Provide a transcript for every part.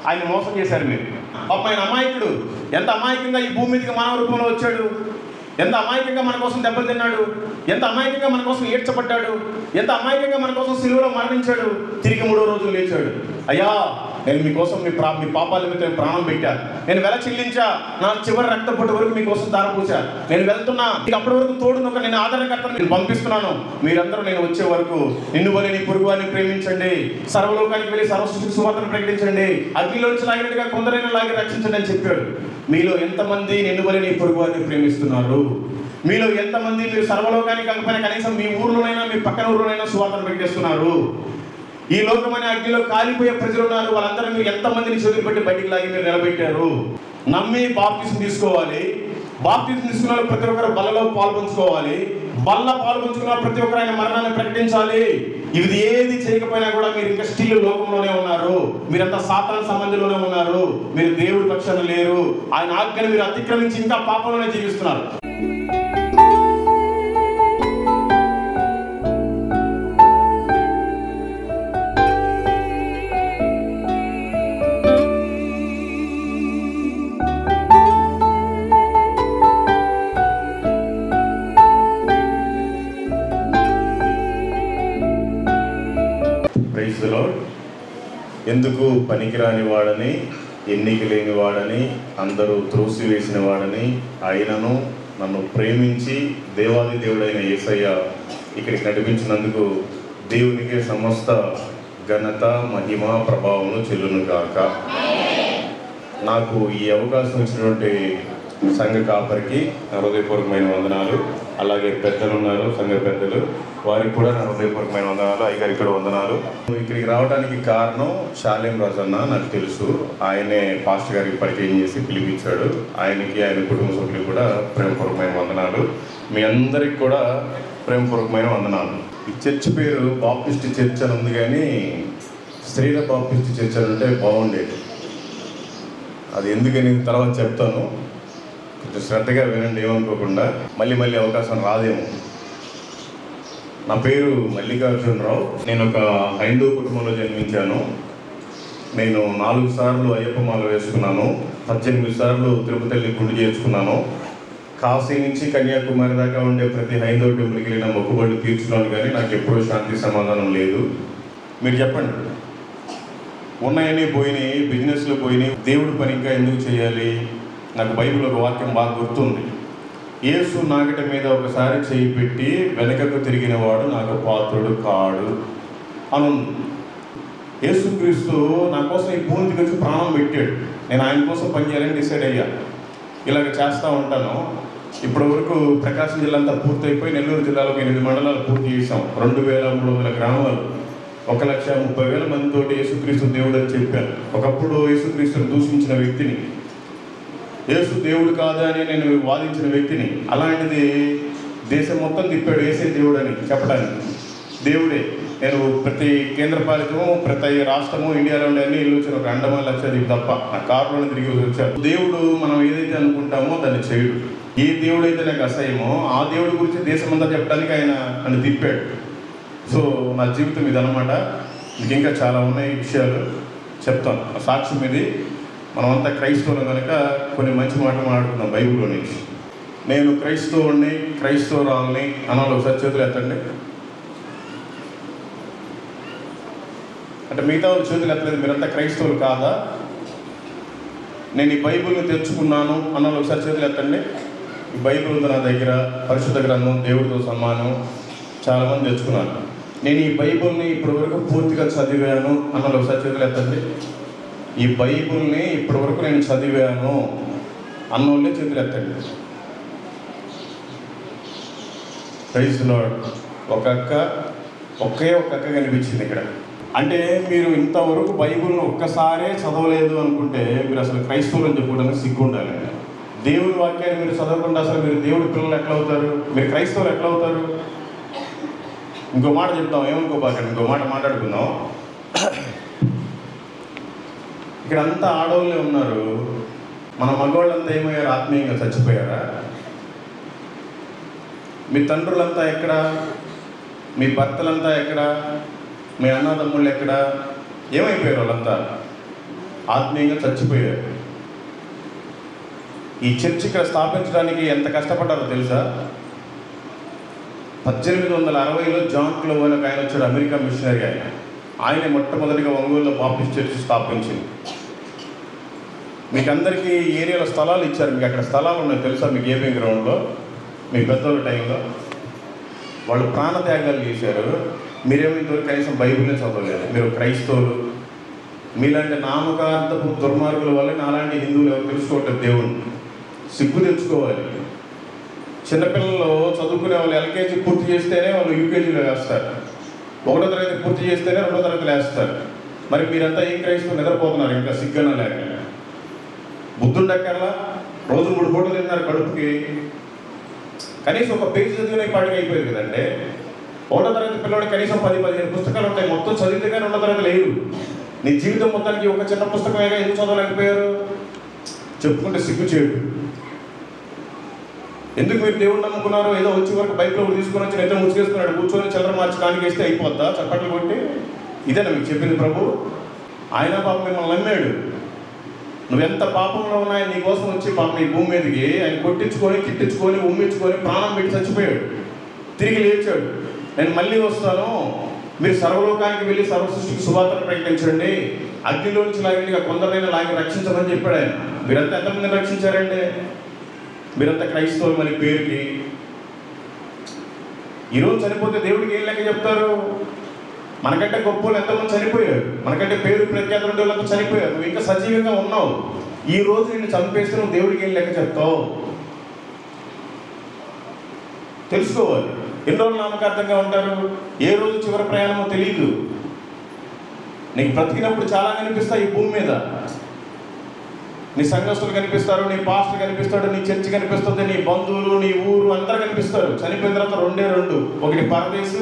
ఆయన మోసం చేశారు మీరు. పాపం ఆయన అమాయకుడు. ఎంత అమాయకంగా ఈ భూమి మీదకి మానవ రూపంలో వచ్చాడు, ఎంత అమాయకంగా మన కోసం దెబ్బలు తిన్నాడు, ఎంత అమాయకంగా మన కోసం ఏడ్చబడ్డాడు, ఎంత అమాయకంగా మన కోసం సిలువలో మరణించాడు, తిరిగి 3వ రోజు లేచాడు. అయ్యా, నేను మీకోసం మీ పాపాల మీద ప్రాణం పెట్టా, నేను వెల చెల్లించా, నా చివరి రక్తపొట్టు వరకు మీకోసం దారపోసా, నేను వెళ్తున్నా, మీకు అప్పటి వరకు తోడునొక నేను ఆదరణకర్తను నేను పంపిస్తున్నాను, మీరందరూ నేను వచ్చే వరకు నిన్ను వలె నీ పొరుగు వారిని ప్రేమించండి, సర్వలోకానికి వెళ్ళి సర్వసృష్టికి సువార్తను ప్రకటించండి, అగ్నిలో నుంచి లాగినట్టుగా కొందరైనా లాగి రక్షించండి అని చెప్పాడు. మీలో ఎంతమంది నిన్ను వలె నీ పొరుగు వారిని ప్రేమిస్తున్నారు? మీలో ఎంతమంది మీరు సర్వలోకానికి కాకపోయినా కనీసం మీ ఊర్లోనైనా మీ పక్కన ఊర్లోనైనా సువార్తను ప్రకటిస్తున్నారు? ఈ లోకమనే అగ్నిలో కాలిపోయే ప్రజలు ఉన్నారు. వాళ్ళందరూ మీరు ఎంతమందిని చేతులు పెట్టి బయటికి లాగి మీరు నిలబెట్టారు? నమ్మి బాప్తిసం తీసుకోవాలి. బాప్తిసం తీసుకున్న వాళ్ళు ప్రతి ఒక్కరు బలలో పాల్పంచుకోవాలి. బల్ల పాల్పంచుకున్న ప్రతి ఒక్కరు ఆయన మరణాన్ని ప్రకటించాలి. ఇది ఏది చేయకపోయినా కూడా మీరు ఇంకా స్టిల్ లోకంలోనే ఉన్నారు. మీరంతా సాతాను సంబంధంలోనే ఉన్నారు. మీరు దేవుడి పక్షాన లేరు. ఆయన ఆజ్ఞను మీరు అతిక్రమించి ఇంకా పాపంలోనే జీవిస్తున్నారు. ఎందుకు పనికిరాని వాడని, ఎన్నిక లేని వాడని, అందరూ త్రోసివేసిన వాడని, ఆయనను నన్ను ప్రేమించి దేవాది దేవుడైన యేసయ్య ఇక్కడికి నడిపించినందుకు దేవునికి సమస్త ఘనత, మహిమ, ప్రభావములు చెల్లును గాక. నాకు ఈ అవకాశం ఇచ్చినటువంటి సంఘ కాపరికి నా హృదయపూర్వకమైన వందనాలు. అలాగే పెద్దలు ఉన్నారు, సంఘ పెద్దలు, వారికి కూడా నా హృదయపూర్వకమైన వందనాలు. అయ్యగారికి కూడా వందనాలు. ఇక్కడికి రావడానికి కారణం శాలేం రాజు అన్న, నాకు తెలుసు. ఆయనే పాస్టర్ గారికి పరిచయం చేసి పిలిపించాడు. ఆయనకి, ఆయన కుటుంబ సభ్యులకు కూడా ప్రేమపూర్వకమైన వందనాలు. మీ అందరికి కూడా ప్రేమపూర్వకమైన వందనాలు. ఈ చర్చ్ పేరు బాప్టిస్ట్ చర్చ్ అని ఉంది, కానీ స్త్రీల బాప్టిస్ట్ చర్చ్ అని అంటే బాగుండేది. అది ఎందుకని తర్వాత చెప్తాను, కొంచెం శ్రద్ధగా వినండి, ఏమనుకోకుండా. మళ్ళీ అవకాశం రాదేమో. నా పేరు మల్లికార్జునరావు. నేను ఒక హైందవ కుటుంబంలో జన్మించాను. నేను 4 సార్లు అయ్యప్ప మాల వేసుకున్నాను. 18 సార్లు తిరుపతి గుండు చేసుకున్నాను. కాశీ నుంచి కన్యాకుమారి దాకా ఉండే ప్రతి హైందవ టెంపుల్కి వెళ్ళిన మొక్కుబడులు తీర్చున్నాను, కానీ నాకు ఎప్పుడూ శాంతి సమాధానం లేదు. మీరు చెప్పండి, ఉన్నాయని పోయినాయి, బిజినెస్లు పోయినాయి, దేవుడి పని ఇంకా ఎందుకు చేయాలి? నాకు బైబిల్ ఒక వాక్యం బాగా గుర్తుంది. యేసు నాగట మీద ఒకసారి చేయి పెట్టి వెనకకు తిరిగిన వాడు నాకు పాత్రుడు కాడు అని. యేసుక్రీస్తు నా కోసం ఈ భూమికి వచ్చి ప్రాణం పెట్టాడు. నేను ఆయన కోసం పనిచేయాలని డిసైడ్ అయ్యా. ఇలాగ చేస్తూ ఉంటాను. ఇప్పటి వరకు ప్రకాశం జిల్లా అంతా పూర్తయిపోయి నెల్లూరు జిల్లాలో 8 మండలాలు పూర్తి చేసాం. 2300 గ్రామాలు, 1,30,000 మందితోటి యేసుక్రీస్తు దేవుడు అని చెప్పాను. ఒకప్పుడు యేసుక్రీస్తుని దూషించిన వ్యక్తిని, యేసు దేవుడు కాదా అని నేను వాదించిన వ్యక్తిని. అలాంటిది దేశం మొత్తం తిప్పాడు యేసే దేవుడు అని చెప్పడానికి. దేవుడే. నేను ప్రతి కేంద్రపాలితము, ప్రతి రాష్ట్రము, ఇండియాలో ఉండే అన్ని ఇల్లు వచ్చాను. ఒక అండమాన్ లక్షద్వీప్ తప్ప నా కారులోనే తిరిగి వచ్చాను. దేవుడు మనం ఏదైతే అనుకుంటామో దాన్ని చేయడు. ఏ దేవుడు అయితే నాకు అసహ్యమో ఆ దేవుడి గురించి దేశమంతా చెప్పడానికి ఆయన నన్ను తిప్పాడు. సో నా జీవితం ఇదనమాట. మీకు ఇంకా చాలా ఉన్నాయి విషయాలు చెప్తాను. సాక్ష్యం ఇది. మనమంతా క్రైస్తవులు కనుక కొన్ని మంచి మాటలు మాట్లాడుతున్నాం బైబిల్లో నుంచి. నేను క్రైస్తవుడిని, క్రైస్తవురాలని అనాలి. ఒకసారి చేతులు ఎత్తండి. అంటే మిగతా వాళ్ళు చేతులు ఎత్తలేదు, మీరంతా క్రైస్తవులు కాదా? నేను ఈ బైబిల్ని తెచ్చుకున్నాను అనాలి. ఒకసారి చేతులు ఎత్తండి. ఈ బైబిల్ ఉంది నా దగ్గర, పరిశుద్ధ గ్రంథం, దేవుడితో సమానం, చాలామంది తెచ్చుకున్నాను. నేను ఈ బైబిల్ని ఇప్పటివరకు పూర్తిగా చదివాను అనాలి. ఒకసారి చేతులు ఎత్తండి. ఈ బైబిల్ని ఇప్పటివరకు నేను చదివాను అన్నోళ్ళే చేతులు ఎత్తండి. Praise lord. ఒకే ఒక అక్క కనిపించింది ఇక్కడ. అంటే మీరు ఇంతవరకు బైబిల్ని ఒక్కసారే చదవలేదు అనుకుంటే మీరు అసలు క్రైస్తవులు అని చెప్పుకోవడానికి సిగ్గు ఉండాలి. దేవుడి వాక్యాన్ని మీరు చదవకుండా అసలు మీరు దేవుడి పిల్లలు ఎట్లా అవుతారు? మీరు క్రైస్తవులు ఎట్లా అవుతారు? ఇంకో మాట చెప్తాం, ఏమనుకోబాకండి, ఇంకో మాట మాట్లాడుకుందాం. ఇక్కడ అంతా ఆడవాళ్ళే ఉన్నారు. మన మగవాళ్ళంతా ఏమయ్యారు? ఆత్మీయంగా చచ్చిపోయారా? మీ తండ్రులంతా ఎక్కడ? మీ భర్తలంతా ఎక్కడ? మీ అన్నదమ్ముళ్ళు ఎక్కడ? ఏమైపోయారు వాళ్ళంతా? ఆత్మీయంగా చచ్చిపోయారు. ఈ చర్చ్ ఇక్కడ స్థాపించడానికి ఎంత కష్టపడ్డారో తెలుసా? 1860లో జాన్ క్లోవ్ అని ఒక ఆయన వచ్చాడు, అమెరికా మిషనరీ. ఆయన మొట్టమొదటిగా ఒంగోలులో బాప్టిస్ట్ చర్చ్ స్థాపించింది. మీకు అందరికీ ఈ ఏరియాలో స్థలాలు ఇచ్చారు. మీకు అక్కడ స్థలాలు ఉన్నాయి తెలుసా? మీ గేమింగ్ గ్రౌండ్లో మీ పెద్దోళ్ళ టైంలో వాళ్ళు ప్రాణత్యాగాలు చేశారు. మీరేమో ఇంతవరకు కనీసం బైబిల్ని చదవలేదు. మీరు క్రైస్తవులు, మీలాంటి నామకార్థపు దుర్మార్గుల వల్ల నాలాంటి హిందువులు ఎవరు తెలుసుకోవట్లేదు దేవుణ్ణి. సిగ్గు తెచ్చుకోవాలి. చిన్నపిల్లలు చదువుకునే వాళ్ళు ఎల్కేజీ పూర్తి చేస్తేనే వాళ్ళు యూకేజీలో వేస్తారు, 1వ తరగతి పూర్తి చేస్తేనే 2వ తరగతిలో వేస్తారు. మరి మీరంతా ఏం క్రైస్తవులు నిద్రపోతున్నారు ఇంకా సిగ్గన లేక? బుద్ధుండక్కర్లా, రోజు 3 పూటలు తిన్నారు కడుపుకి. కనీసం ఒక పేజీ చదివిన పాటికి అయిపోయింది కదండి. 1వ తరగతి పిల్లవాడు కనీసం 10-15 పుస్తకాలు ఉంటాయి. మొత్తం చదివితే కానీ 2వ తరగతి లేదు. నీ జీవితం మొత్తానికి ఒక చిన్న పుస్తకమేగా ఎందుకు చదవలేకపోయారు? చెప్పుకుంటే సిగ్గు చేయడు. ఎందుకు మీరు దేవుడు నమ్ముకున్నారు? ఏదో వచ్చే వరకు బైక్లో తీసుకొని వచ్చి నిద్ర ముసుగేసుకున్నాడు, కూర్చొని చిల్లర మార్చి కానికేస్తే అయిపోద్దా? చప్పట్లు కొట్టి ఇదేనా మీకు చెప్పింది ప్రభు? ఆయన పాపం మిమ్మల్ని నమ్మాడు. నువ్వెంత పాపంలో ఉన్నాయో నీకోసం వచ్చి పాపం ఈ భూమి మీదకి ఆయన కొట్టించుకొని, కిట్టించుకొని, ఉమ్మించుకొని, ప్రాణం పెట్టి చచ్చిపోయాడు. తిరిగి లేచాడు. నేను మళ్ళీ వస్తాను, మీరు సర్వలోకానికి వెళ్ళి సర్వ సృష్టికి సువార్తను ప్రకటించండి, అగ్నిలోంచి లాగినగా కొందరైనా లాగి రక్షించమని చెప్పాడు ఆయన. మీరంతా ఎంతమందిని రక్షించారండి? మీరంతా క్రైస్తవులు మరి పేరుకి. ఈరోజు చనిపోతే దేవుడికి ఏం లెక్క చెప్తారు? మనకంటే గొప్ప వాళ్ళు ఎంతమంది చనిపోయారు, మనకంటే పేరు ప్రఖ్యాతులు ఉండే వాళ్ళంతా చనిపోయారు. నువ్వు ఇంకా సజీవంగా ఉన్నావు. ఈ రోజు నిన్ను చంపేస్తే నువ్వు దేవుడికి ఏం లెక్క చెప్తావు? తెలుసుకోవాలి. ఎన్ని రోజులు నామకార్థంగా ఉంటారు? ఏ రోజు చివరి ప్రయాణమో తెలియదు. నీకు బ్రతికినప్పుడు చాలా కనిపిస్తాయి ఈ భూమి మీద. నీ సంఘస్థులు కనిపిస్తారు, నీ పాస్టర్ కనిపిస్తాడు, నీ చర్చి కనిపిస్తుంది, నీ బంధువులు, నీ ఊరు అందరూ కనిపిస్తారు. చనిపోయిన తర్వాత 2, ఒకటి పరదేశు,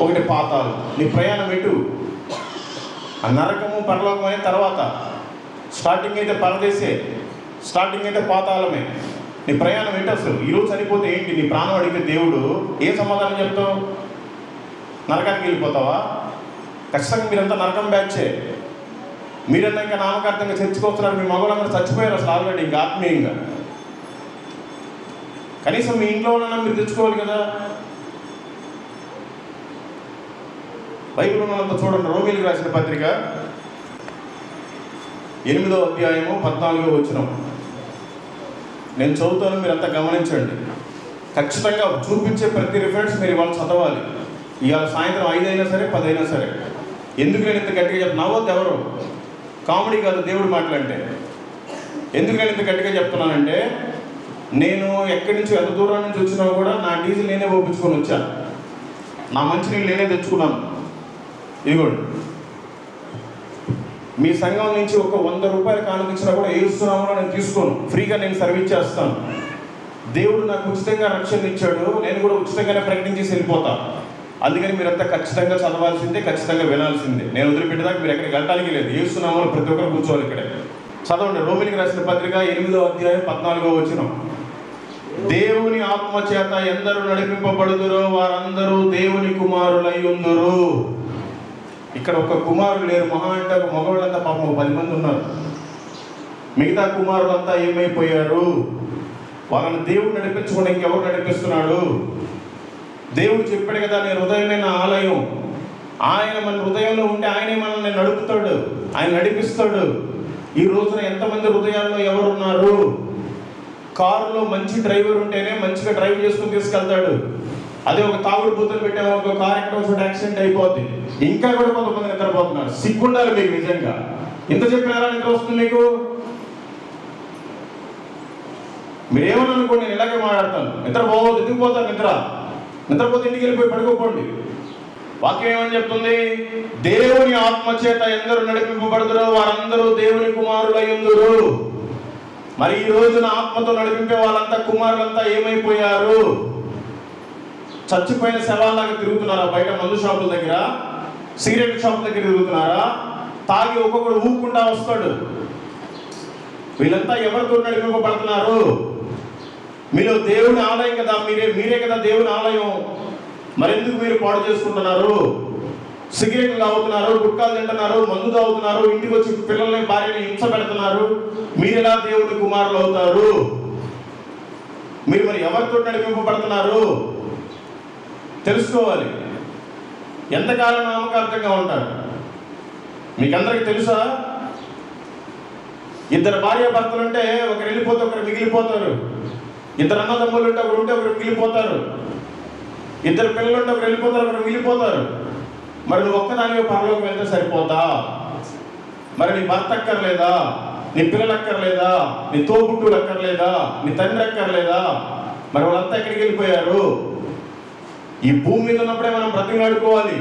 ఒకటి పాతాలు. నీ ప్రయాణం ఎటు? ఆ నరకము పరలోకం అయిన తర్వాత. స్టార్టింగ్ అయితే పరదేశే, స్టార్టింగ్ అయితే పాతాళమే. నీ ప్రయాణం ఏంటి అసలు? ఈరోజు చనిపోతే ఏంటి? నీ ప్రాణం అడిగితే దేవుడు ఏ సమాధానం చెప్తావు? నరకానికి వెళ్ళిపోతావా? ఖచ్చితంగా మీరంతా నరకం బ్యాచే. మీరంతా ఇంకా నామకార్థంగా చర్చకొస్తున్నారు. మీ మగవాళ్ళందరూ చచ్చిపోయారు అసలు ఆల్రెడీ ఇంకా ఆత్మీయంగా. కనీసం మీ ఇంట్లో ఉన్న మీరు తెచ్చుకోవాలి కదా. బైబిల్ ఉన్నంత చూడండి. రోమీయులకు రాసిన పత్రిక 8వ అధ్యాయము 14వ వచనం నేను చదువుతాను, మీరంతా గమనించండి. ఖచ్చితంగా చూపించే ప్రతి రిఫరెన్స్ మీరు ఇవాళ చదవాలి. ఇవాళ సాయంత్రం 5 అయినా సరే 10 అయినా సరే. ఎందుకు నేను ఇంత గట్టిగా నవ్వద్దు ఎవరు? కామెడీ కాదు దేవుడు మాటలంటే. ఎందుకు నేను ఇంత గట్టిగా చెప్తున్నానంటే, నేను ఎక్కడి నుంచి ఎంత దూరం నుంచి వచ్చినా కూడా నా డీజిల్ నేనే పంపించుకొని వచ్చాను, నా మంచినీళ్ళు నేనే తెచ్చుకున్నాను. ఇదిగోండి, మీ సంఘం నుంచి ఒక 100 రూపాయలు కానుకిచ్చినా కూడా ఏస్తున్నామో నేను తీసుకోను, ఫ్రీగా నేను సర్వీస్ చేస్తాను. దేవుడు నాకు ఉచితంగా రక్షణ ఇచ్చాడు, నేను కూడా ఉచితంగానే ప్రకటించేసి వెళ్ళిపోతాను. అందుకని మీరంతా ఖచ్చితంగా చదవాల్సిందే, ఖచ్చితంగా వినాల్సిందే. నేను వదిలిపెట్టేదాకా మీరు ఎక్కడికి వెళ్ళడానికి లేదు. ఏస్తున్నామో ప్రతి ఒక్కరు కూర్చోవాలి ఇక్కడే. చదవండి. రోమీయులకు రాసిన పత్రిక 8వ అధ్యాయం 14వ వచనం. దేవుని ఆత్మ చేత ఎందరూ నడిపింపబడుదురో వారందరూ దేవుని కుమారులై ఉందురు. ఇక్కడ ఒక కుమారులు లేరు. మహా అంటే ఒక మగవాళ్ళంతా పాపం 10 మంది ఉన్నారు. మిగతా కుమారులంతా ఏమైపోయారు? వాళ్ళని దేవుడు నడిపించకుండా ఇంకెవరు నడిపిస్తున్నాడు? దేవుడు చెప్పాడు కదా, నీ హృదయమే నా ఆలయం. ఆయన మన హృదయంలో ఉంటే ఆయనే మనల్ని నడుపుతాడు, ఆయన నడిపిస్తాడు. ఈ రోజున ఎంతమంది హృదయాల్లో ఎవరున్నారు? కారులో మంచి డ్రైవర్ ఉంటేనే మంచిగా డ్రైవ్ చేసుకుని తీసుకెళ్తాడు. అదే ఒక తాగుడు బూతులు పెట్టాము, ఒక కార్ ఎక్కడ చోట యాక్సిడెంట్ అయిపోద్ది. ఇంకా కూడా కొంతమంది నిద్రపోతున్నారు. సిగ్గుండాలి మీకు నిజంగా. ఇంత చెప్పిన ఎలా నిద్ర వస్తుంది మీకు? మీరేమని అనుకోండి, నేను ఇలాగే మాట్లాడతాను. నిద్రపోవద్దు, ఎదిగిపోతాను. నిద్రపోతే ఇంటికి వెళ్ళిపోయి పడుకోకండి. వాక్యం ఏమని చెప్తుంది? దేవుని ఆత్మ చేత ఎందరూ నడిపింపబడుదురో వారందరూ దేవుని కుమారులై ఉందురు. మరి ఈ రోజున ఆత్మతో నడిపింపే వాళ్ళంతా కుమారులంతా ఏమైపోయారు? చచ్చిపోయిన శవాల్లాగా తిరుగుతున్నారా? బయట మందు షాపుల దగ్గర, సిగరెట్ షాపుల దగ్గర తిరుగుతున్నారా? తాగి ఒక్కొక్కడు ఊపుకుంటా వస్తాడు. వీళ్ళంతా ఎవరితో నడిపింపబడుతున్నారు? మీరు దేవుని ఆలయం కదా, మీరే కదా దేవుని ఆలయం. మరెందుకు మీరు పాడు చేసుకుంటున్నారు? సిగరెట్లు తాగుతున్నారు, గుట్కాలు తింటున్నారు, మందు తాగుతున్నారు, ఇంటికి వచ్చి పిల్లల్ని భార్యని హింస పెడుతున్నారు. మీరు ఎలా దేవుడి కుమారులు అవుతారు? మీరు మరి ఎవరితో నడిపింపబడుతున్నారు తెలుసుకోవాలి. ఎంతకాలం నామకార్థంగా ఉంటారు? మీకందరికి తెలుసా? ఇద్దరు భార్య భర్తలు ఉంటే ఒకరు వెళ్ళిపోతే ఒకరు మిగిలిపోతారు. ఇద్దరు అన్నదమ్ములు ఉంటే ఒకరు మిగిలిపోతారు. ఇద్దరు పిల్లలు ఉంటే ఒకరు వెళ్ళిపోతారు, ఒకరు మిగిలిపోతారు. మరి నువ్వు ఒక్కదానివే పరలోకం వెళ్తే సరిపోతా? మరి నీ భర్త అక్కర్లేదా? నీ పిల్లలు అక్కర్లేదా? నీ తోబుట్టువులు అక్కర్లేదా? నీ తండ్రి అక్కర్లేదా? మరి వాళ్ళంతా ఎక్కడికి వెళ్ళిపోయారు? ఈ భూమి మీద ఉన్నప్పుడే మనం బ్రతిమలాడుకోవాలి.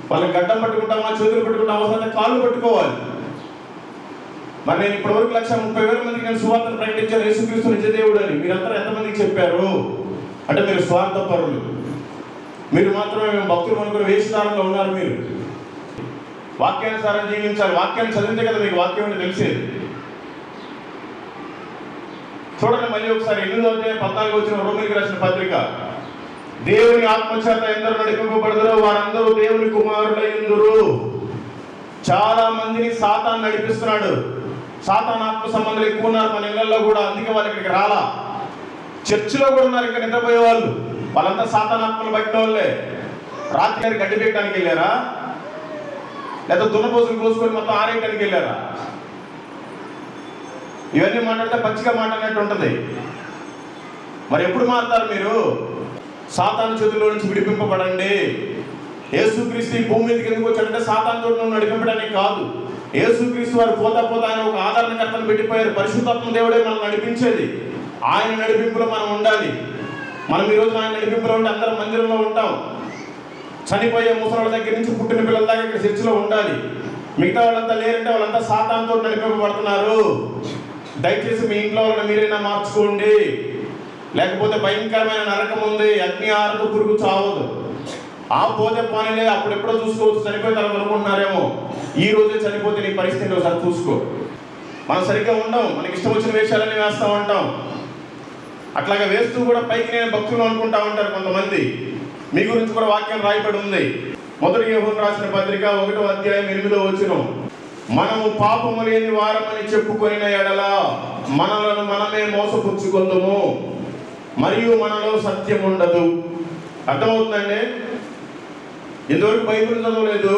వాళ్ళకి గడ్డం పట్టుకుంటామా, చేతులు పట్టుకుంటామా, అవసరం కాళ్ళు పట్టుకోవాలి. మరి నేను ఇప్పటివరకు 130,000 మందికి నేను సువార్తను ప్రకటించాను, యేసుక్రీస్తు నిజ దేవుడు అని. మీరంతా ఎంతమందికి చెప్పారు? అంటే మీరు స్వార్థపరులు. మీరు మాత్రమే మేము భక్తులు అనుకుని వేషధారంలో ఉన్నారు. మీరు వాక్యానుసారం జీవించాలి. వాక్యాన్ని చదివితే కదా మీకు వాక్యం అంటే తెలిసేది. చూడండి మళ్ళీ ఒకసారి 8:14 వచ్చిన రోమీయులకు రాసిన పత్రిక. దేవుని ఆత్మచేత ఎందరూ నడిపింపబడదురో వారందరూ దేవుని కుమారులయ్యుందురు. చాలా మందిని సాతాను నడిపిస్తున్నాడు. సాతాను ఆత్మ సంబంధాలు ఎక్కువ ఉన్నారు మన ఇళ్లలో కూడా. అందుకే వాళ్ళు ఇక్కడికి రాలా. చర్చిలో కూడా ఉన్నారు ఇంకా నిద్రపోయే వాళ్ళు. వాళ్ళంతా సాతాను ఆత్మలు బట్టిన వాళ్ళే. రాత్రి గడ్డి పెట్టడానికి వెళ్ళారా? లేదా దున్నపోసులు కోసుకొని మొత్తం ఆరేయడానికి వెళ్ళారా? ఇవన్నీ మాట్లాడితే పచ్చిగా మాట్లాడినట్టు ఉంటుంది. మరి ఎప్పుడు మారుతారు మీరు? సాతాను చేతుల్లో నుంచి విడిపింపబడండి. యేసుక్రీస్తు భూమి మీదకి ఎందుకు వచ్చాడంటే సాతాను తోటి నడిపింపడానికి కాదు. యేసుక్రీస్తు వారు పోతా ఆయన ఒక ఆదరణకర్తను పెట్టిపోయారు. పరిశుద్ధాత్మ దేవుడే మనం నడిపించేది. ఆయన నడిపింపులో మనం ఉండాలి. మనం ఈరోజు ఆయన నడిపింపులో ఉంటే అందరం మందిరంలో ఉంటాం. చనిపోయే ముసలాళ్ళ దగ్గర నుంచి పుట్టిన పిల్లల దాకా ఇక్కడ చర్చిలో ఉండాలి. మిగతా వాళ్ళంతా లేరంటే వాళ్ళంతా సాతానుతో నడిపింపబడుతున్నారు. దయచేసి మీ ఇంట్లో వాళ్ళని మీరైనా మార్చుకోండి. లేకపోతే భయంకరమైన నరకం ఉంది. అగ్ని ఆరదు, పురుగు చావదు. ఆ పోతే పనిలే, అప్పుడు ఎప్పుడో చూసుకోవచ్చు, చనిపోయిన తర్వాత అనుకుంటున్నారేమో. ఈ రోజే చనిపోతే నీ పరిస్థితి ఒకసారి చూసుకో. మనం సరిగ్గా ఉండం. మనకి ఇష్టం వచ్చిన వేషాలన్నీ వేస్తూ ఉంటాం. అట్లాగా వేస్తూ కూడా పైకి నేను భక్తులు అనుకుంటా ఉంటారు కొంతమంది. మీ గురించి కూడా వాక్యం రాయబడి ఉంది. మొదటి యోహాను రాసిన పత్రిక 1వ అధ్యాయం 8వ వచనం. మనము పాపము లేని వారమని చెప్పుకొనిన ఎడల మనలను మనమే మోసపుచ్చుకొందుము, మరియు మనలో సత్యం ఉండదు. అర్థమవుతుందండి? ఇంతవరకు బైబిల్ చదవలేదు,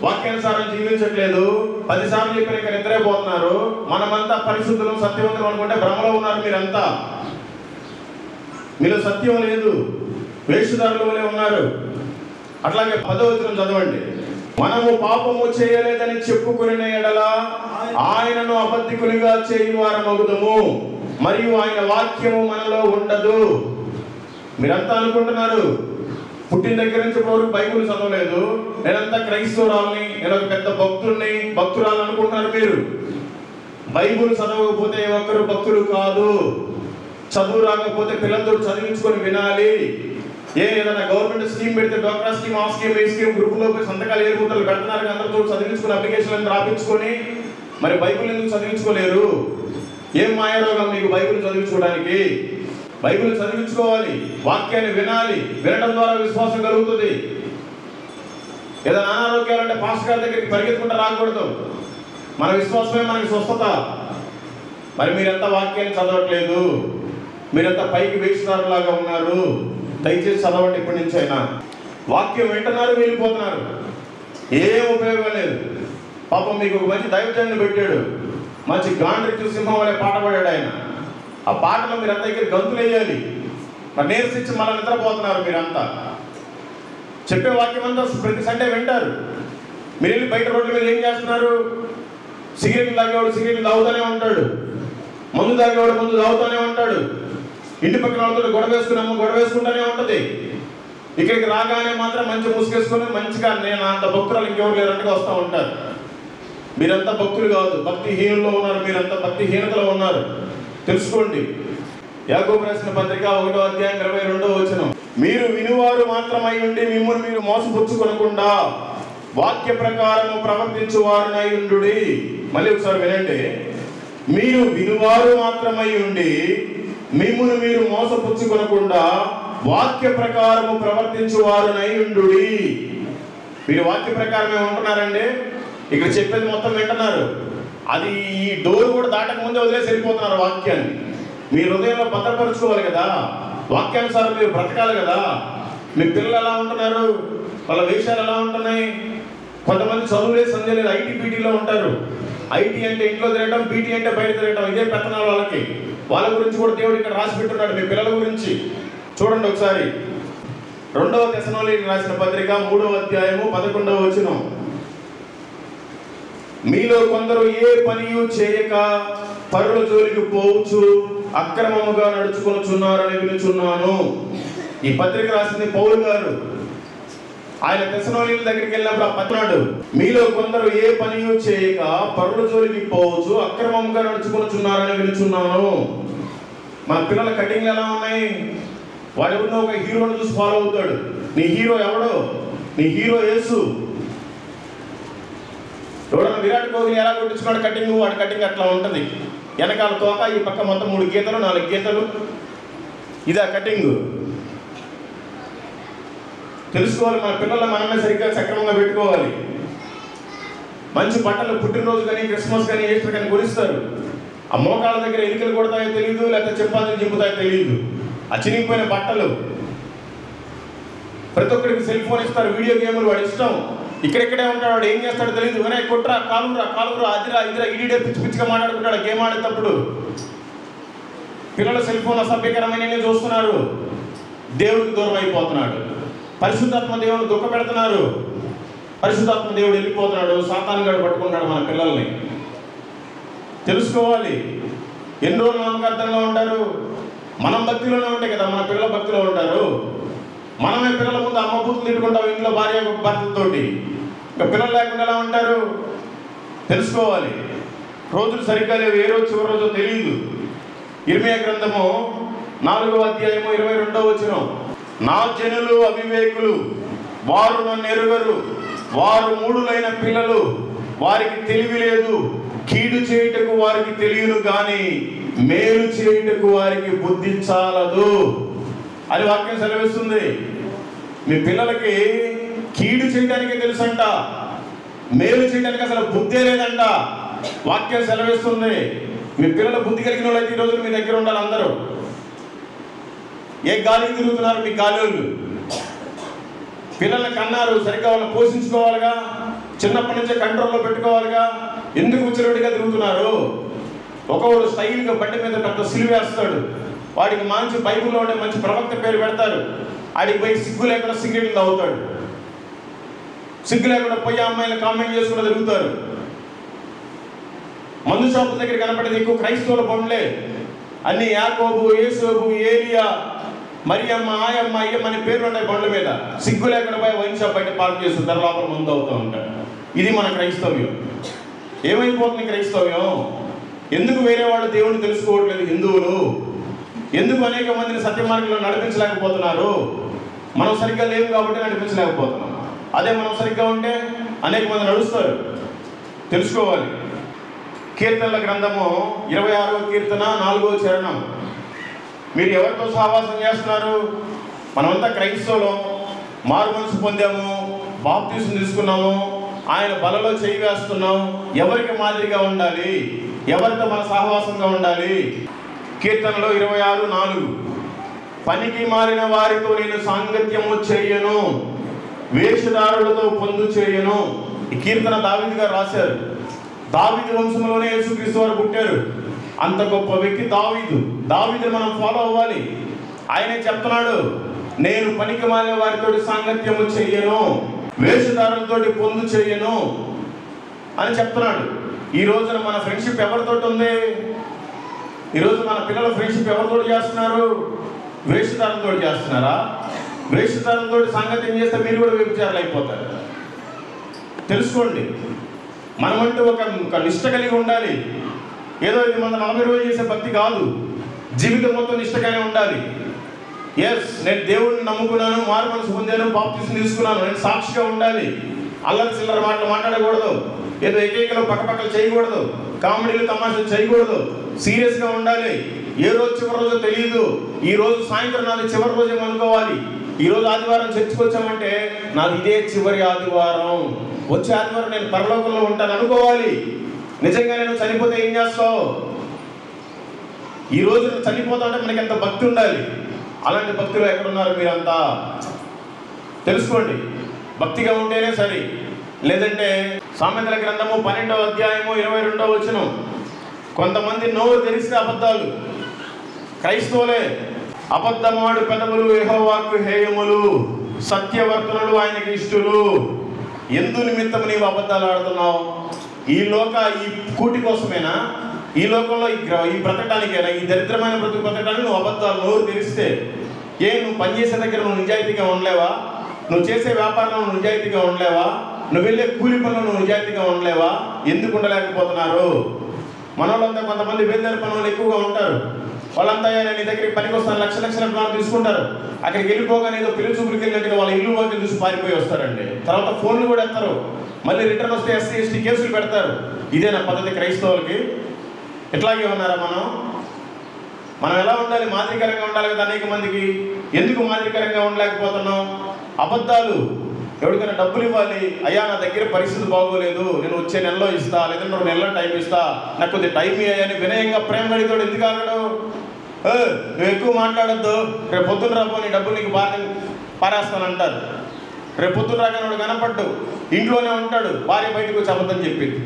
వాక్యానుసారం జీవించట్లేదు, 10 సార్లు చెప్పిన ఇక్కడ నిద్రైపోతున్నారు. మనమంతా పరిశుద్ధులు, సత్యవంతులు అనుకుంటే భ్రమలో ఉన్నారు మీరంతా. మీలో సత్యం లేదు, వేషధారుల వలె ఉన్నారు. అట్లాగే 10వ వచనం చదవండి. మనము పాపము చేయలేదని చెప్పుకునే ఎడల ఆయనను అబద్ధికులుగా చేయువారమగుదుము, మరియు ఆయన వాక్యము మనలో ఉండదు. మీరంతా అనుకుంటున్నారు పుట్టిన దగ్గర నుంచి ఇప్పుడు బైబిల్ చదవలేదు, నేనంతా క్రైస్తవురాలని, నేను ఒక పెద్ద భక్తుడిని, భక్తురాలు అనుకుంటున్నారు మీరు. బైబిల్ చదవకపోతే ఏ ఒక్కరు భక్తులు కాదు. చదువు రాకపోతే పిల్లలతో చదివించుకొని వినాలి. ఏదైనా గవర్నమెంట్ స్కీమ్ పెడితే డ్వాక్రా స్కీమ్, ఆ స్కీమ్, ఈ స్కీమ్ గ్రూపులో పోయి సంతకాలు ఏరుకుంటారు పెడుతున్నారు. అందరితో చదివించుకుని అప్లికేషన్లను రాపించుకొని మరి బైబిల్ ఎందుకు చదివించుకోలేరు? ఏం మాయారోగం మీకు బైబిల్ చదివించుకోవడానికి? బైబిల్ చదివించుకోవాలి, వాక్యాన్ని వినాలి. వినడం ద్వారా విశ్వాసం కలుగుతుంది. ఏదైనా అనారోగ్యాలంటే పాస్టర్ గారి దగ్గరికి పరిగెత్తుకుంటూ రాకూడదు. మన విశ్వాసమే మనకి స్వస్థత. మరి మీరంతా వాక్యాన్ని చదవట్లేదు, మీరంతా పైకి వేషధారులాగా ఉన్నారు. దయచేసి చదవండి. ఇప్పటి నుంచి అయినా వాక్యం వింటున్నారు, వెళ్ళిపోతున్నారు, ఏం ఉపయోగం లేదు. పాపం మీకు ఒక మంచి దైవజనుడిని పెట్టాడు, మంచి గాండ్రిచ్చు సింహం అనే పాట పాడాడు ఆయన. ఆ పాటలో మీరంతా ఇక్కడ గంతులు వేయాలి. మరి నేర్పించి మళ్ళీ నిద్రపోతున్నారు మీరంతా. చెప్పే వాక్యం అంతా ప్రతి సండే వింటారు. మీరు వెళ్ళి బయట రోడ్ల మీద ఏం చేస్తున్నారు? సిగరెట్లు తాగేవాడు సిగరెట్లు తాగుతూనే ఉంటాడు, మందు తాగేవాడు మందు తాగుతూనే ఉంటాడు, ఇంటి పక్కన వాళ్ళతో గొడవ వేసుకుంటూనే ఉంటుంది. ఇక్కడికి రాగానే మాత్రం మంచి ముసుగేసుకొని మంచిగా నేను అంత భక్తురాలు ఇంకెవరు లేరంటగా వస్తూ ఉంటారు. మీరంతా భక్తులు కాదు, భక్తిహీనుల్లో ఉన్నారు. మీరంతా భక్తిహీనతలో ఉన్నారు, తెలుసుకోండి. యాకోబు రాసిన పత్రిక 1వ అధ్యాయం 22వ వచనం. మీరు వినువారు మాత్రమై ఉండి మిమ్మల్ని మీరు మోసపుచ్చుకొనకుండా వాక్య ప్రకారము ప్రవర్తించువారునై ఉండుడి. మళ్ళీ ఒకసారి వినండి. మీరు వినువారు మాత్రమై ఉండి మిమ్మల్ని మీరు మోసపుచ్చుకొనకుండా వాక్య ప్రకారము ప్రవర్తించువారునై ఉండుడి. మీరు వాక్య ప్రకారమే ఉంటున్నారండి, ఇక్కడ చెప్పేది మొత్తం వింటున్నారు. అది ఈ డోర్ కూడా దాటక ముందే వదిలేసి వెళ్ళిపోతున్నారు వాక్యాన్ని. మీ హృదయంలో భద్రపరుచుకోవాలి కదా, వాక్యానుసారం మీరు బ్రతకాలి కదా. మీ పిల్లలు ఎలా ఉంటున్నారు, వాళ్ళ వేషాలు ఎలా ఉంటున్నాయి? కొంతమంది చదువులే సంధ్య లేదు, ఐటీ బీటీలో ఉంటారు. ఐటీ అంటే ఇంట్లో తిరగడం, బీటీ అంటే బయట తిరగడం, ఇదే పెత్తనాలు వాళ్ళకి. వాళ్ళ గురించి కూడా దేవుడు ఇక్కడ రాసి పెట్టున్నాడు. మీ పిల్లల గురించి చూడండి ఒకసారి. 2వ తెస్సలోనికీయులకు రాసిన పత్రిక 3వ అధ్యాయము 11వ వచనం. మీలో కొందరు ఏ పనియు చేయక పరుల జోలికి పోవచ్చు అక్రమముగా నడుచుకొనుచున్నారని వినుచున్నాను. ఈ పత్రిక రాసింది పౌలు గారు. ఆయన తెస్సలోనికీయుల దగ్గరికి వెళ్ళినప్పుడు ఆ పత్రాడు, మీలో కొందరు ఏ పనియు చేయక పరుల జోలికి పోవచ్చు అక్రమముగా నడుచుకొనుచున్నారని వినుచున్నాను. మన పిల్లల కటింగ్లు ఎలా ఉన్నాయి? వాడు ఎవరినో ఒక హీరోని చూసి ఫాలో అవుతాడు. నీ హీరో ఎవడో? నీ హీరో యేసు. ఎవడన్నా విరాట్ కోహ్లీ ఎలా కొట్టించుకున్నాడు కటింగ్, వాడి కటింగ్ అట్లా ఉంటుంది. వెనకాల తోక, ఈ పక్క మొత్తం 3 గీతలు 4 గీతలు, ఇదా కటింగ్. తెలుసుకోవాలి, మన పిల్లలు మనమే సరిగ్గా సక్రమంగా పెట్టుకోవాలి. మంచి బట్టలు పుట్టినరోజు కానీ క్రిస్మస్ కానీ ఈస్టర్ కానీ కొనిస్తారు. ఆ మోకాళ్ళ దగ్గర ఎలికలు కొడతాయో తెలియదు, లేకపోతే చెంపాదులు చింపుతాయో తెలియదు. ఆ చినిగిపోయిన బట్టలు. ప్రతి ఒక్కరికి సెల్ ఫోన్ ఇస్తారు, వీడియో గేములు, వాడి ఇష్టం. ఇక్కడెక్కడే ఉంటాడు, వాడు ఏం చేస్తాడో తెలియదు. వినయ్ కొట్రా, కాలురా, అదిరా ఇదిరా, ఇడిడే పిచ్చి పిచ్చిగా మాట్లాడుకుంటాడు గేమ్ ఆడేటప్పుడు. పిల్లల సెల్ ఫోన్ అసభ్యకరమైన చూస్తున్నారు, దేవుడికి దూరం అయిపోతున్నాడు. పరిశుద్ధాత్మ దేవుడు దుఃఖ పెడుతున్నారు, పరిశుద్ధాత్మ దేవుడు వెళ్ళిపోతున్నాడు. సాతాను గాడు పట్టుకుంటాడు మన పిల్లల్ని. తెలుసుకోవాలి. ఎన్ని రోజులు నామకార్థంగా ఉంటారు? మనం భక్తిలోనే ఉంటాయి కదా, మన పిల్లల భక్తిలో ఉంటారు. మనమే పిల్లల ముందు అమ్మ బూతులు తిట్టుకుంటాం ఇంట్లో భార్య భర్తలతోటి. ఇంకా పిల్లలు లేకుండా ఎలా ఉంటారు? తెలుసుకోవాలి. రోజులు సరిగ్గా లేవు, ఏ రోజు చివరి రోజు తెలియదు. ఇర్మియా గ్రంథము 4వ అధ్యాయము 22వ వచనం. నా జనులు అవివేకులు, వారు నన్ను ఎరుగరు, వారు మూఢులైన పిల్లలు, వారికి తెలివి లేదు. కీడు చేయుటకు వారికి తెలియను గాని మేలు చేయుటకు వారికి బుద్ధి చాలదు అని వాక్యం సెలవిస్తుంది. మీ పిల్లలకి కీడు చేయడానికే తెలుసంట, మేలు చేయడానికి అసలు బుద్ధే లేదంట. వాక్యం సెలవిస్తుంది. మీ పిల్లల బుద్ధి కలిగిన వాళ్ళు అయితే ఈ రోజులు మీ దగ్గర ఉండాలి. అందరూ ఏ గాలికి తిరుగుతున్నారు? మీ గాలిళ్ళు. పిల్లల్ని కన్నారు, సరిగ్గా వాళ్ళని పోషించుకోవాలిగా, చిన్నప్పటి నుంచే కంట్రోల్లో పెట్టుకోవాలిగా. ఎందుకు విచ్చలవిడిగా తిరుగుతున్నారు? ఒకవాడు స్టైల్గా బండి మీద పెద్ద సిలువేస్తాడు, వాడికి మంచి బైబిల్లో ఉండే మంచి ప్రవక్త పేరు పెడతారు. ఆడికి పోయి సిగ్గు లేకుండా సిగరెట్లు తాగుతాడు, సిగ్గు లేకుండా పోయి అమ్మాయిలు కామెంట్ చేసుకుంటూ తిరుగుతారు. మందు షాపుల దగ్గర కనపడేది ఎక్కువ క్రైస్తవుల బండ్లే. అన్ని యాకోబు, యేసోబు, ఏలియా, మరియమ్మ, ఆయమ్మ, అయ్యమ్మ అనే పేర్లు ఉంటాయి బండ్ల మీద. సిగ్గు లేకుండా పోయి వైన్ షాప్ బయట పార్క్ చేస్తుంటారు, లోపల ముందు అవుతూ ఉంటారు. ఇది మన క్రైస్తవ్యం. ఏమైపోతుంది క్రైస్తవ్యం? ఎందుకు వేరే వాళ్ళు దేవుడిని తెలుసుకోవట్లేదు హిందువులు? ఎందుకు అనేక మందిని సత్య మార్గంలో నడిపించలేకపోతున్నారు? మనం సరిగ్గా లేవు కాబట్టి నడిపించలేకపోతున్నాం. అదే మనం సరిగ్గా ఉంటే అనేక మంది నడుస్తారు. తెలుసుకోవాలి. కీర్తనల గ్రంథము 26వ కీర్తన 4వ చరణం. మీరు ఎవరితో సహవాసం చేస్తున్నారు? మనమంతా క్రైస్తవులం, మారు మనసు పొందాము, బాప్తిసం తీసుకున్నాము, ఆయన బలలో చేయి వేస్తున్నాం. ఎవరికి మాదిరిగా ఉండాలి? ఎవరితో మన సహవాసంగా ఉండాలి? కీర్తనలో 26:4, పనికి మారిన వారితో నేను సాంగత్యము చేయను, వేషధారులతో పొందు చేయను. ఈ కీర్తన దావీదు గారు రాశారు. దావీదు వంశంలోనే యేసుక్రీస్తు వారు పుట్టారు. అంత గొప్ప వ్యక్తి దావీదు. దావీదుని మనం ఫాలో అవ్వాలి. ఆయనే చెప్తున్నాడు, నేను పనికి మారిన వారితో సాంగత్యము చేయను, వేషధారులతో పొందు చేయను అని చెప్తున్నాడు. ఈ రోజున మన ఫ్రెండ్షిప్ ఎవరితో ఉంది? ఈరోజు మన పిల్లల ఫ్రెండ్షిప్ ఎవరితో చేస్తున్నారు? వేషధారులతో చేస్తున్నారా? వేషధారులతో సాంగత్యం చేస్తే మీరు కూడా వ్యభిచారులు అయిపోతారు. తెలుసుకోండి. మనమంటూ ఒక నిష్ట కలిగి ఉండాలి. ఏదో ఇది మన 40 రోజులు చేసే భక్తి కాదు, జీవితం మొత్తం నిష్టగానే ఉండాలి. ఎస్, నేను దేవుడిని నమ్ముకున్నాను, మారు మనసు పొందాను, బాప్తిసం తీసుకున్నాను, నేను సాక్షిగా ఉండాలి. అల్లరి చిల్లర మాటలు మాట్లాడకూడదు, ఏదో ఏకైకలు పక్కపక్కలు చేయకూడదు, కామెడీలు తమాషాలు చేయకూడదు. సీరియస్గా ఉండాలి. ఏ రోజు చివరి రోజు తెలియదు. ఈ రోజు సాయంత్రం నాది చివరి రోజు అనుకోవాలి. ఈరోజు ఆదివారం చర్చికి వచ్చామంటే నాది ఇదే చివరి ఆదివారం, వచ్చే ఆదివారం నేను పరలోకంలో ఉంటాను అనుకోవాలి. నిజంగా నేను చనిపోతే ఏం చేస్తావు? ఈ రోజు చనిపోతా అంటే మనకి ఎంత భక్తి ఉండాలి. అలాంటి భక్తులు ఎక్కడున్నారు మీరంతా? తెలుసుకోండి. భక్తిగా ఉంటేనే సరి. లేదంటే సామెతల గ్రంథము 12వ అధ్యాయము 22వ వచనం, కొంతమంది నోరు తెరిస్తే అబద్ధాలు, క్రైస్తవులే. అబద్ధమాడు పెదవులు యెహోవాకు హేయములు, సత్యవర్తనులు ఆయనకి ఇష్టలు. ఎందు నిమిత్తం నీవు అబద్ధాలు ఆడుతున్నావు? ఈ కూటి కోసమేనా? ఈ లోకంలో ఈ బ్రతకడానికైనా, ఈ దరిద్రమైన బ్రతుకు బ్రతకడానికి నువ్వు అబద్ధాలు నోరు తెరిస్తే? నువ్వు పనిచేసే దగ్గర నువ్వు నిజాయితీగా ఉండలేవా? నువ్వు చేసే వ్యాపారంలో నువ్వు నిజాయితీగా ఉండలేవా? నువ్వు వెళ్ళే కూలి పనులు నువ్వు నిజాయితీగా ఉండలేవా? ఎందుకు ఉండలేకపోతున్నారు? మనోళ్ళంతా కొంతమంది వేలుదారి పనులు ఎక్కువగా ఉంటారు. వాళ్ళంతా నీ దగ్గరికి పనికి వస్తాను లక్షల ప్లాన్ తీసుకుంటారు. అక్కడికి వెళ్ళిపోగానే ఏదో పెళ్లి చూపులకి వెళ్ళినట్టుగా వాళ్ళ ఇల్లు వాకి చూసి పారిపోయి వస్తారండి. తర్వాత ఫోన్లు కూడా ఎత్తారు. మళ్ళీ రిటర్న్ వస్తే ఎస్సీ ఎస్టీ కేసులు పెడతారు. ఇదేనా పద్ధతి క్రైస్తవులకి? ఇట్లాగే ఉన్నారా మనం ఎలా ఉండాలి? మాదిరికరంగా ఉండాలి కదా అనేక మందికి. ఎందుకు మాదిరికరంగా ఉండలేకపోతున్నాం? అబద్ధాలు. ఎవరికైనా డబ్బులు ఇవ్వాలి, అయ్యా నా దగ్గర పరిస్థితి బాగోలేదు, నేను వచ్చే నెలలో ఇస్తా, లేదంటే 2 నెలల టైం ఇస్తా, నాకు కొద్దిగా టైం ఇయ్యని వినయంగా ప్రేమ గడితోడు ఎందుకు ఆగడు? నువ్వు ఎక్కువ మాట్లాడద్దు, రేపు పొద్దున్న రాబో నీ డబ్బులు నీకు పారేస్తానంటారు. రేపు పొద్దున్న రాగానే వాడు కనపడ్డు, ఇంట్లోనే ఉంటాడు, భార్య బయటకు వచ్చి అబద్ధం చెప్పింది.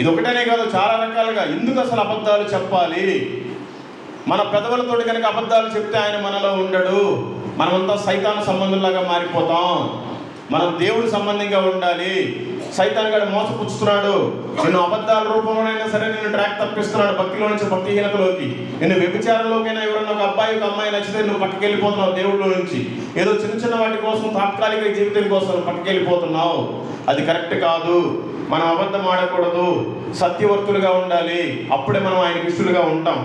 ఇది ఒకటేనే కాదు, చాలా రకాలుగా. ఎందుకు అసలు అబద్ధాలు చెప్పాలి? మన పెదవులతోటి కనుక అబద్ధాలు చెప్తే ఆయన మనలో ఉండడు. మనమంతా సైతాను సంబంధంలాగా మారిపోతాం. మనం దేవుడి సంబంధంగా ఉండాలి. సైతాన్ గారు మోసపుచ్చుతున్నాడు. నిన్ను అబద్ధాల రూపంలోనైనా సరే నిన్ను ట్రాక్ తప్పిస్తున్నాడు, భక్తిలో నుంచి భక్తిహీనతలోకి. నిన్ను వ్యభిచారంలోకైనా ఎవరన్నా ఒక అబ్బాయి ఒక అమ్మాయి నచ్చితే నువ్వు పక్కకి వెళ్ళిపోతున్నావు దేవుళ్ళ నుంచి. ఏదో చిన్న వాటి కోసం, తాత్కాలిక జీవితం కోసం పక్కకి వెళ్ళిపోతున్నావు. అది కరెక్ట్ కాదు. మనం అబద్ధం ఆడకూడదు, సత్యవర్తులుగా ఉండాలి. అప్పుడే మనం ఆయనకి ఇష్టలుగా ఉంటాం.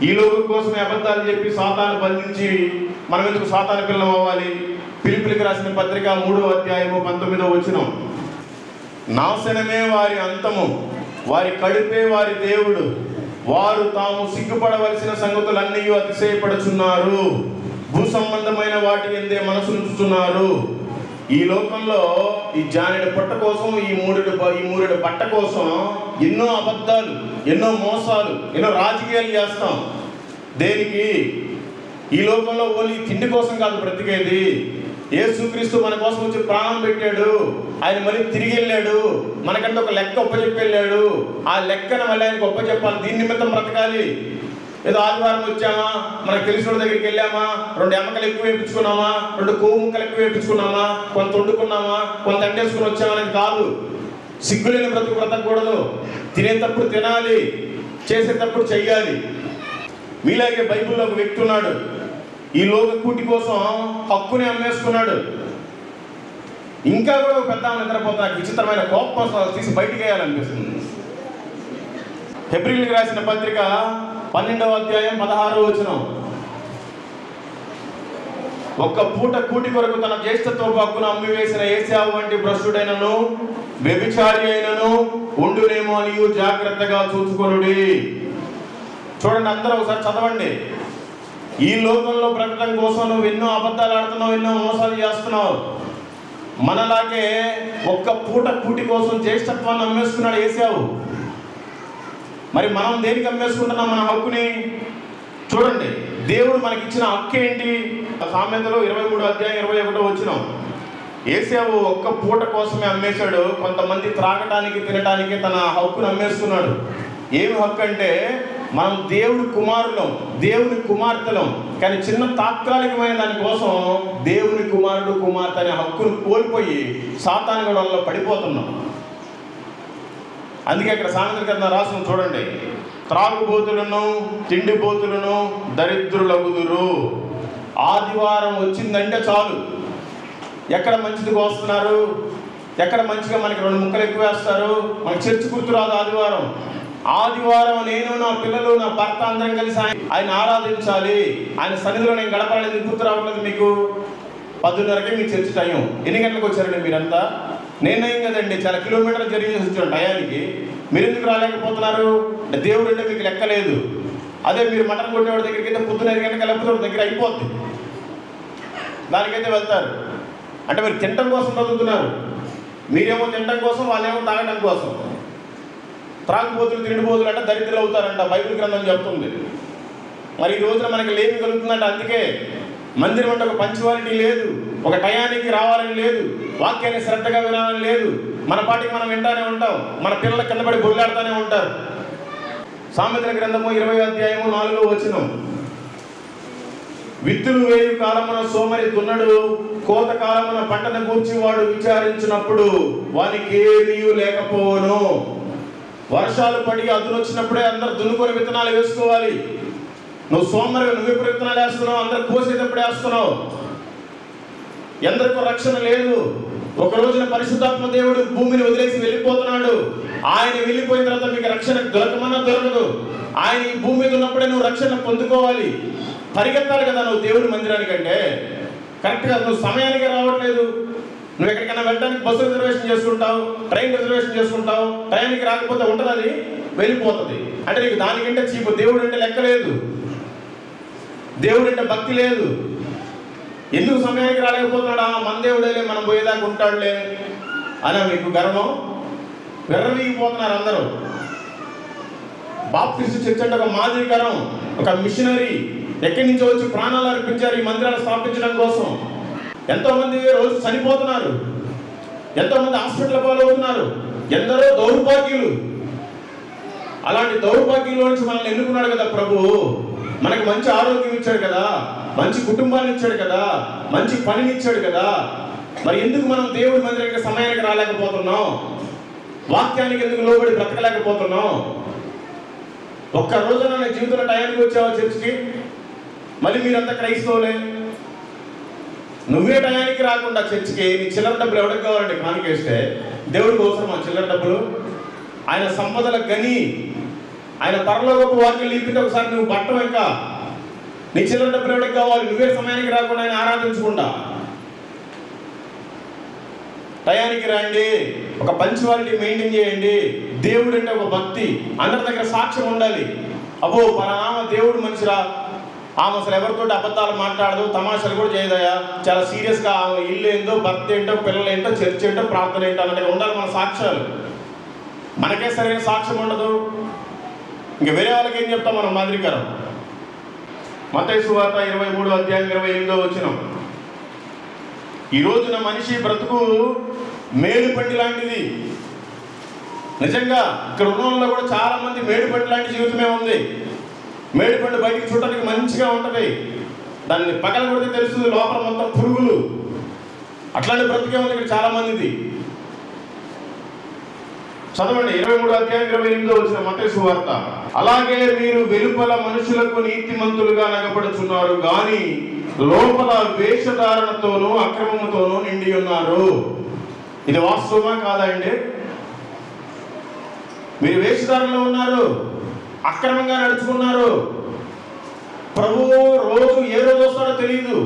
ఈ లోకం కోసమే అబద్ధాలు చెప్పి సాతాను బంధించి మనం ఎందుకు సాతాను పిల్లం అవ్వాలి? ఫిలిప్పీయులకు రాసిన పత్రిక 3వ అధ్యాయము 19వ వచనం, నాశనమే వారి అంతము, వారి కడుపే వారి దేవుడు, వారు తాము సిగ్గుపడవలసిన సంగతులన్నీ అతిశయపడుచున్నారు, భూ సంబంధమైన వాటి ఎందే మనసు ఉంచుతున్నారు. ఈ లోకంలో ఈ జానెడు పొట్ట కోసం, ఈ మూరెడు బట్ట కోసం ఎన్నో అబద్ధాలు, ఎన్నో మోసాలు, ఎన్నో రాజకీయాలు చేస్తాం. దేనికి? ఈ లోకంలో ఓన్లీ తిండి కోసం కాదు బ్రతికేది. యేసుక్రీస్తు మన కోసం వచ్చి ప్రాణం పెట్టాడు, ఆయన మళ్ళీ తిరిగి వెళ్ళాడు, మనకంటే ఒక లెక్క ఒప్పచెప్పి వెళ్ళాడు. ఆ లెక్కను మళ్ళీ ఆయనకు ఒప్పచెప్పాలి. దీని నిమిత్తం బ్రతకాలి. ఏదో ఆదివారం వచ్చామా, మనకు తెలిసిన దగ్గరికి వెళ్ళామా, 2 ఎమ్మకలు ఎక్కువ వేయించుకున్నామా, 2 కొవ్వు ముక్కలు ఎక్కువ వేయించుకున్నామా, కొంత వండుకున్నామా, కొంత అంటేసుకుని వచ్చామనేది కాదు. సిగ్గులేని బ్రతుకు బ్రతకూడదు. తినేటప్పుడు తినాలి, చేసేటప్పుడు చెయ్యాలి. మీలాగే బైబిల్లో ఒక వ్యక్తి ఉన్నాడు. ఈ లోక కూటి కోసం హక్కుని అమ్మేసుకున్నాడు. ఇంకా కూడా ఒక పెద్ద నిద్రపోతా విచిత్రమైన కోపం తీసి బయటికి వేయాలనిపిస్తుంది. హెబ్రీయులకు రాసిన పత్రిక 12వ అధ్యాయం 16వ వచనం, ఒక్క పూట కూటి కొరకు తన జ్యేష్ఠత్వపు హక్కును అమ్మివేసిన ఏశావు వంటి భ్రష్టుడైనను వ్యభిచారి అయినను ఉండునేమో అని జాగ్రత్తగా చూసుకొనుడి. చూడండి, అందరూ ఒకసారి చదవండి. ఈ లోకంలో బ్రతకడం కోసం నువ్వు ఎన్నో అబద్ధాలు ఆడుతున్నావు, ఎన్నో మోసాలు చేస్తున్నావు. మనలాగే ఒక్క పూట కూటి కోసం జ్యేష్ఠత్వాన్ని అమ్మేసుకున్నాడు ఏశావు. మరి మనం దేనికి అమ్మేసుకుంటున్నాం మన హక్కుని? చూడండి, దేవుడు మనకి ఇచ్చిన హక్కు ఏంటి? సామెతలు 23వ అధ్యాయం 21వ వచనం, ఏశావు ఒక్క పూట కోసమే అమ్మేశాడు. కొంతమంది త్రాగటానికి తినటానికి తన హక్కును అమ్మేసుకున్నాడు. ఏమి హక్కు అంటే, మనం దేవుడి కుమారులం, దేవుని కుమార్తెలం. కానీ చిన్న తాత్కాలికమైన దానికోసం దేవుని కుమారుడు కుమార్తె అనే హక్కును కోల్పోయి సాతాను గొడవల్లో పడిపోతున్నాం. అందుకే ఇక్కడ సామెతల కింద రాసిన చూడండి, త్రాగుబోతులను తిండిబోతులను దరిద్రులగుదురు. ఆదివారం వచ్చిందంటే చాలు, ఎక్కడ మంచిది కోస్తున్నారు, ఎక్కడ మంచిగా మనకి 2 ముక్కలు ఎక్కువ వేస్తారు, మనకి చర్చి గుర్తురాదు. ఆదివారం నేను, నా పిల్లలు, నా భర్త అందరం కలిసి ఆయన ఆరాధించాలి, ఆయన సన్నిధిలో నేను గడపాలని గుర్తు రావట్లేదు మీకు? 10:30కే మీ చర్చి టైం. ఎన్ని గంటలకు వచ్చారండి మీరంతా? నేనేం కదండి, చాలా కిలోమీటర్లు జరిగి వచ్చాను టయానికి. మీరు ఎందుకు రాలేకపోతున్నారు? దేవుడు అంటే మీకు లెక్కలేదు. అదే మీరు మటన్ కొట్టేవాడి దగ్గరికి అయితే పొద్దున 5 గంటలకు లేకపోతే దగ్గర అయిపోద్ది. దానికైతే వెళ్తారు. అంటే మీరు తినటం కోసం చదువుతున్నారు, మీరేమో తినటం కోసం, వాళ్ళేమో తాగటం కోసం. త్రాగుబోతులు తిండిబోతులు అంటే దరిద్రులు అవుతారంట, బైబిల్ గ్రంథం చెప్తుంది. మరి ఈ రోజున మనకి లేమి కలుగుతుందంట. అందుకే మందిరం అంటే ఒక పంచువాలిటీ లేదు, ఒక టయానికి రావాలని లేదు, వాక్యాన్ని శ్రద్ధగా వినాలని లేదు. మన పాటికి మనం వింటానే ఉంటాం, మన పిల్లల కింద పడి బొల్లాడుతూనే ఉంటారు. సామెతల గ్రంథము 20:4 విత్తులు వేయు కాలమున సోమరి దున్నడు, కోత కాలమున పంటను గూర్చి వాడు విచారించినప్పుడు వానికి ఏమీ లేకపోవును. వర్షాలు పడి అదును వచ్చినప్పుడే అందరు దున్నుకొని విత్తనాలు వేసుకోవాలి. నువ్వు సోమరి, నువ్వు ఎప్పుడు విత్తనాలు వేస్తున్నావు? అందరు కోసేటప్పుడు వేస్తున్నావు. ఎందరికో రక్షణ లేదు. ఒక రోజున పరిశుద్ధాత్మ దేవుడు భూమిని వదిలేసి వెళ్ళిపోతున్నాడు. ఆయన వెళ్ళిపోయిన తర్వాత మీకు రక్షణ దొరకమన్నా దొరకదు. ఆయన ఈ భూమి మీద ఉన్నప్పుడే నువ్వు రక్షణ పొందుకోవాలి. పరిగెత్తాలి కదా నువ్వు దేవుడి మందిరానికంటే. కరెక్ట్గా నువ్వు సమయానికి రావట్లేదు. నువ్వు ఎక్కడికైనా వెళ్ళడానికి బస్సు రిజర్వేషన్ చేసుకుంటావు, ట్రైన్ రిజర్వేషన్ చేసుకుంటావు, టైంకి రాకపోతే ఉంటుంది, అది వెళ్ళిపోతుంది. అంటే నీకు దానికంటే చీపు. దేవుడు అంటే లెక్క లేదు, దేవుడు అంటే భక్తి లేదు. ఎందుకు సమయానికి రాలేకపోతున్నాడా? మన దేవుడేలే, మనం పోయేదాకా ఉంటాడులే అని మీకు గర్వం. విర్రవీగిపోతున్నారు అందరూ. బాప్టిస్ట్ చర్చ్ అంటే ఒక మాదిరికరం, ఒక మిషనరీ. ఎక్కడి నుంచో వచ్చి ప్రాణాలు అర్పించారు ఈ మందిరాలు స్థాపించడం కోసం. ఎంతోమంది రోజు చనిపోతున్నారు, ఎంతోమంది హాస్పిటల్ పాలవుతున్నారు. ఎందరో దౌర్భాగ్యులు. అలాంటి దౌర్భాగ్యంలో నుంచి మనల్ని ఎన్నుకున్నాడు కదా ప్రభు. మనకు మంచి ఆరోగ్యం ఇచ్చాడు కదా, మంచి కుటుంబాన్ని ఇచ్చాడు కదా, మంచి పనిని ఇచ్చాడు కదా. మరి ఎందుకు మనం దేవుడి మందిరానికి సమయానికి రాలేకపోతున్నాం? వాక్యానికి ఎందుకు లోబడి బ్రతకలేకపోతున్నాం? ఒక్క రోజున నా జీవితంలో టయానికి వచ్చావా చర్చికి? మళ్ళీ మీరంతా క్రైస్తవులే. నువ్వే టయానికి రాకుండా చర్చికి నీ చిల్లర డబ్బులు ఎవరికి కావాలంటే కానుకేస్తే దేవుడికి అవసరమా చిల్లర డబ్బులు? ఆయన సంపదల గని, ఆయన పరలోకపు వాక్యం లిపితే ఒకసారి నువ్వు పట్టం. ఇంకా నీ చిల్లర డబ్బులు ఎవరికి కావాలి? నువ్వే సమయానికి రాకుండా ఆయన ఆరాధించకుండా. టయానికి రండి, ఒక పంచువాలిటీ మెయింటైన్ చేయండి. దేవుడు అంటే ఒక భక్తి, అందరి దగ్గర సాక్ష్యం ఉండాలి. అబ్బో పలానా దేవుడు మనిషిరా, ఆమె అసలు ఎవరితో అబద్ధాలు మాట్లాడదు, తమాషాలు కూడా చేయదయా, చాలా సీరియస్గా ఆమె ఇల్లు ఏంటో, భర్త ఏంటో, పిల్లలు ఏంటో, చర్చ్ ఏంటో, ప్రార్థన ఏంటో అన్నట్టుగా ఉండాలి మన సాక్ష్యాలు. మనకే సరైన సాక్ష్యం ఉండదు, ఇంక వేరే వాళ్ళకి ఏం చెప్తాం మనం మాదిరికరం. మత్తయి సువార్త 23:28 ఈ రోజున మనిషి బ్రతుకు మేలుపండి లాంటిది. నిజంగా ఇక్కడ ఉన్న వాళ్ళలో కూడా చాలా మంది మేలుపండి లాంటి జీవితమే ఉంది. మేలుపండు బయటికి చూడటానికి మంచిగా ఉంటుంది, దాన్ని పగల కొడితే తెలుస్తుంది లోపల మొత్తం పురుగులు. అట్లాంటి బ్రతికే ఉంది ఇక్కడ చాలా మందిది. చదవండి 23:28 మత్తయి సువార్త. అలాగే మీరు వెలుపల మనుషులకు నీతిమంతులుగా నగపడుచున్నారు, గాని లోపల వేషధారణతోనూ అక్రమముతోనూ నిండి ఉన్నారు. ఇది వాస్తవమా కాదా అండి? మీరు వేషధారణలో ఉన్నారు, అక్రమంగా నడుచుకున్నారు. ప్రభువు రోజు ఏ రోజు వస్తాడో తెలియదు.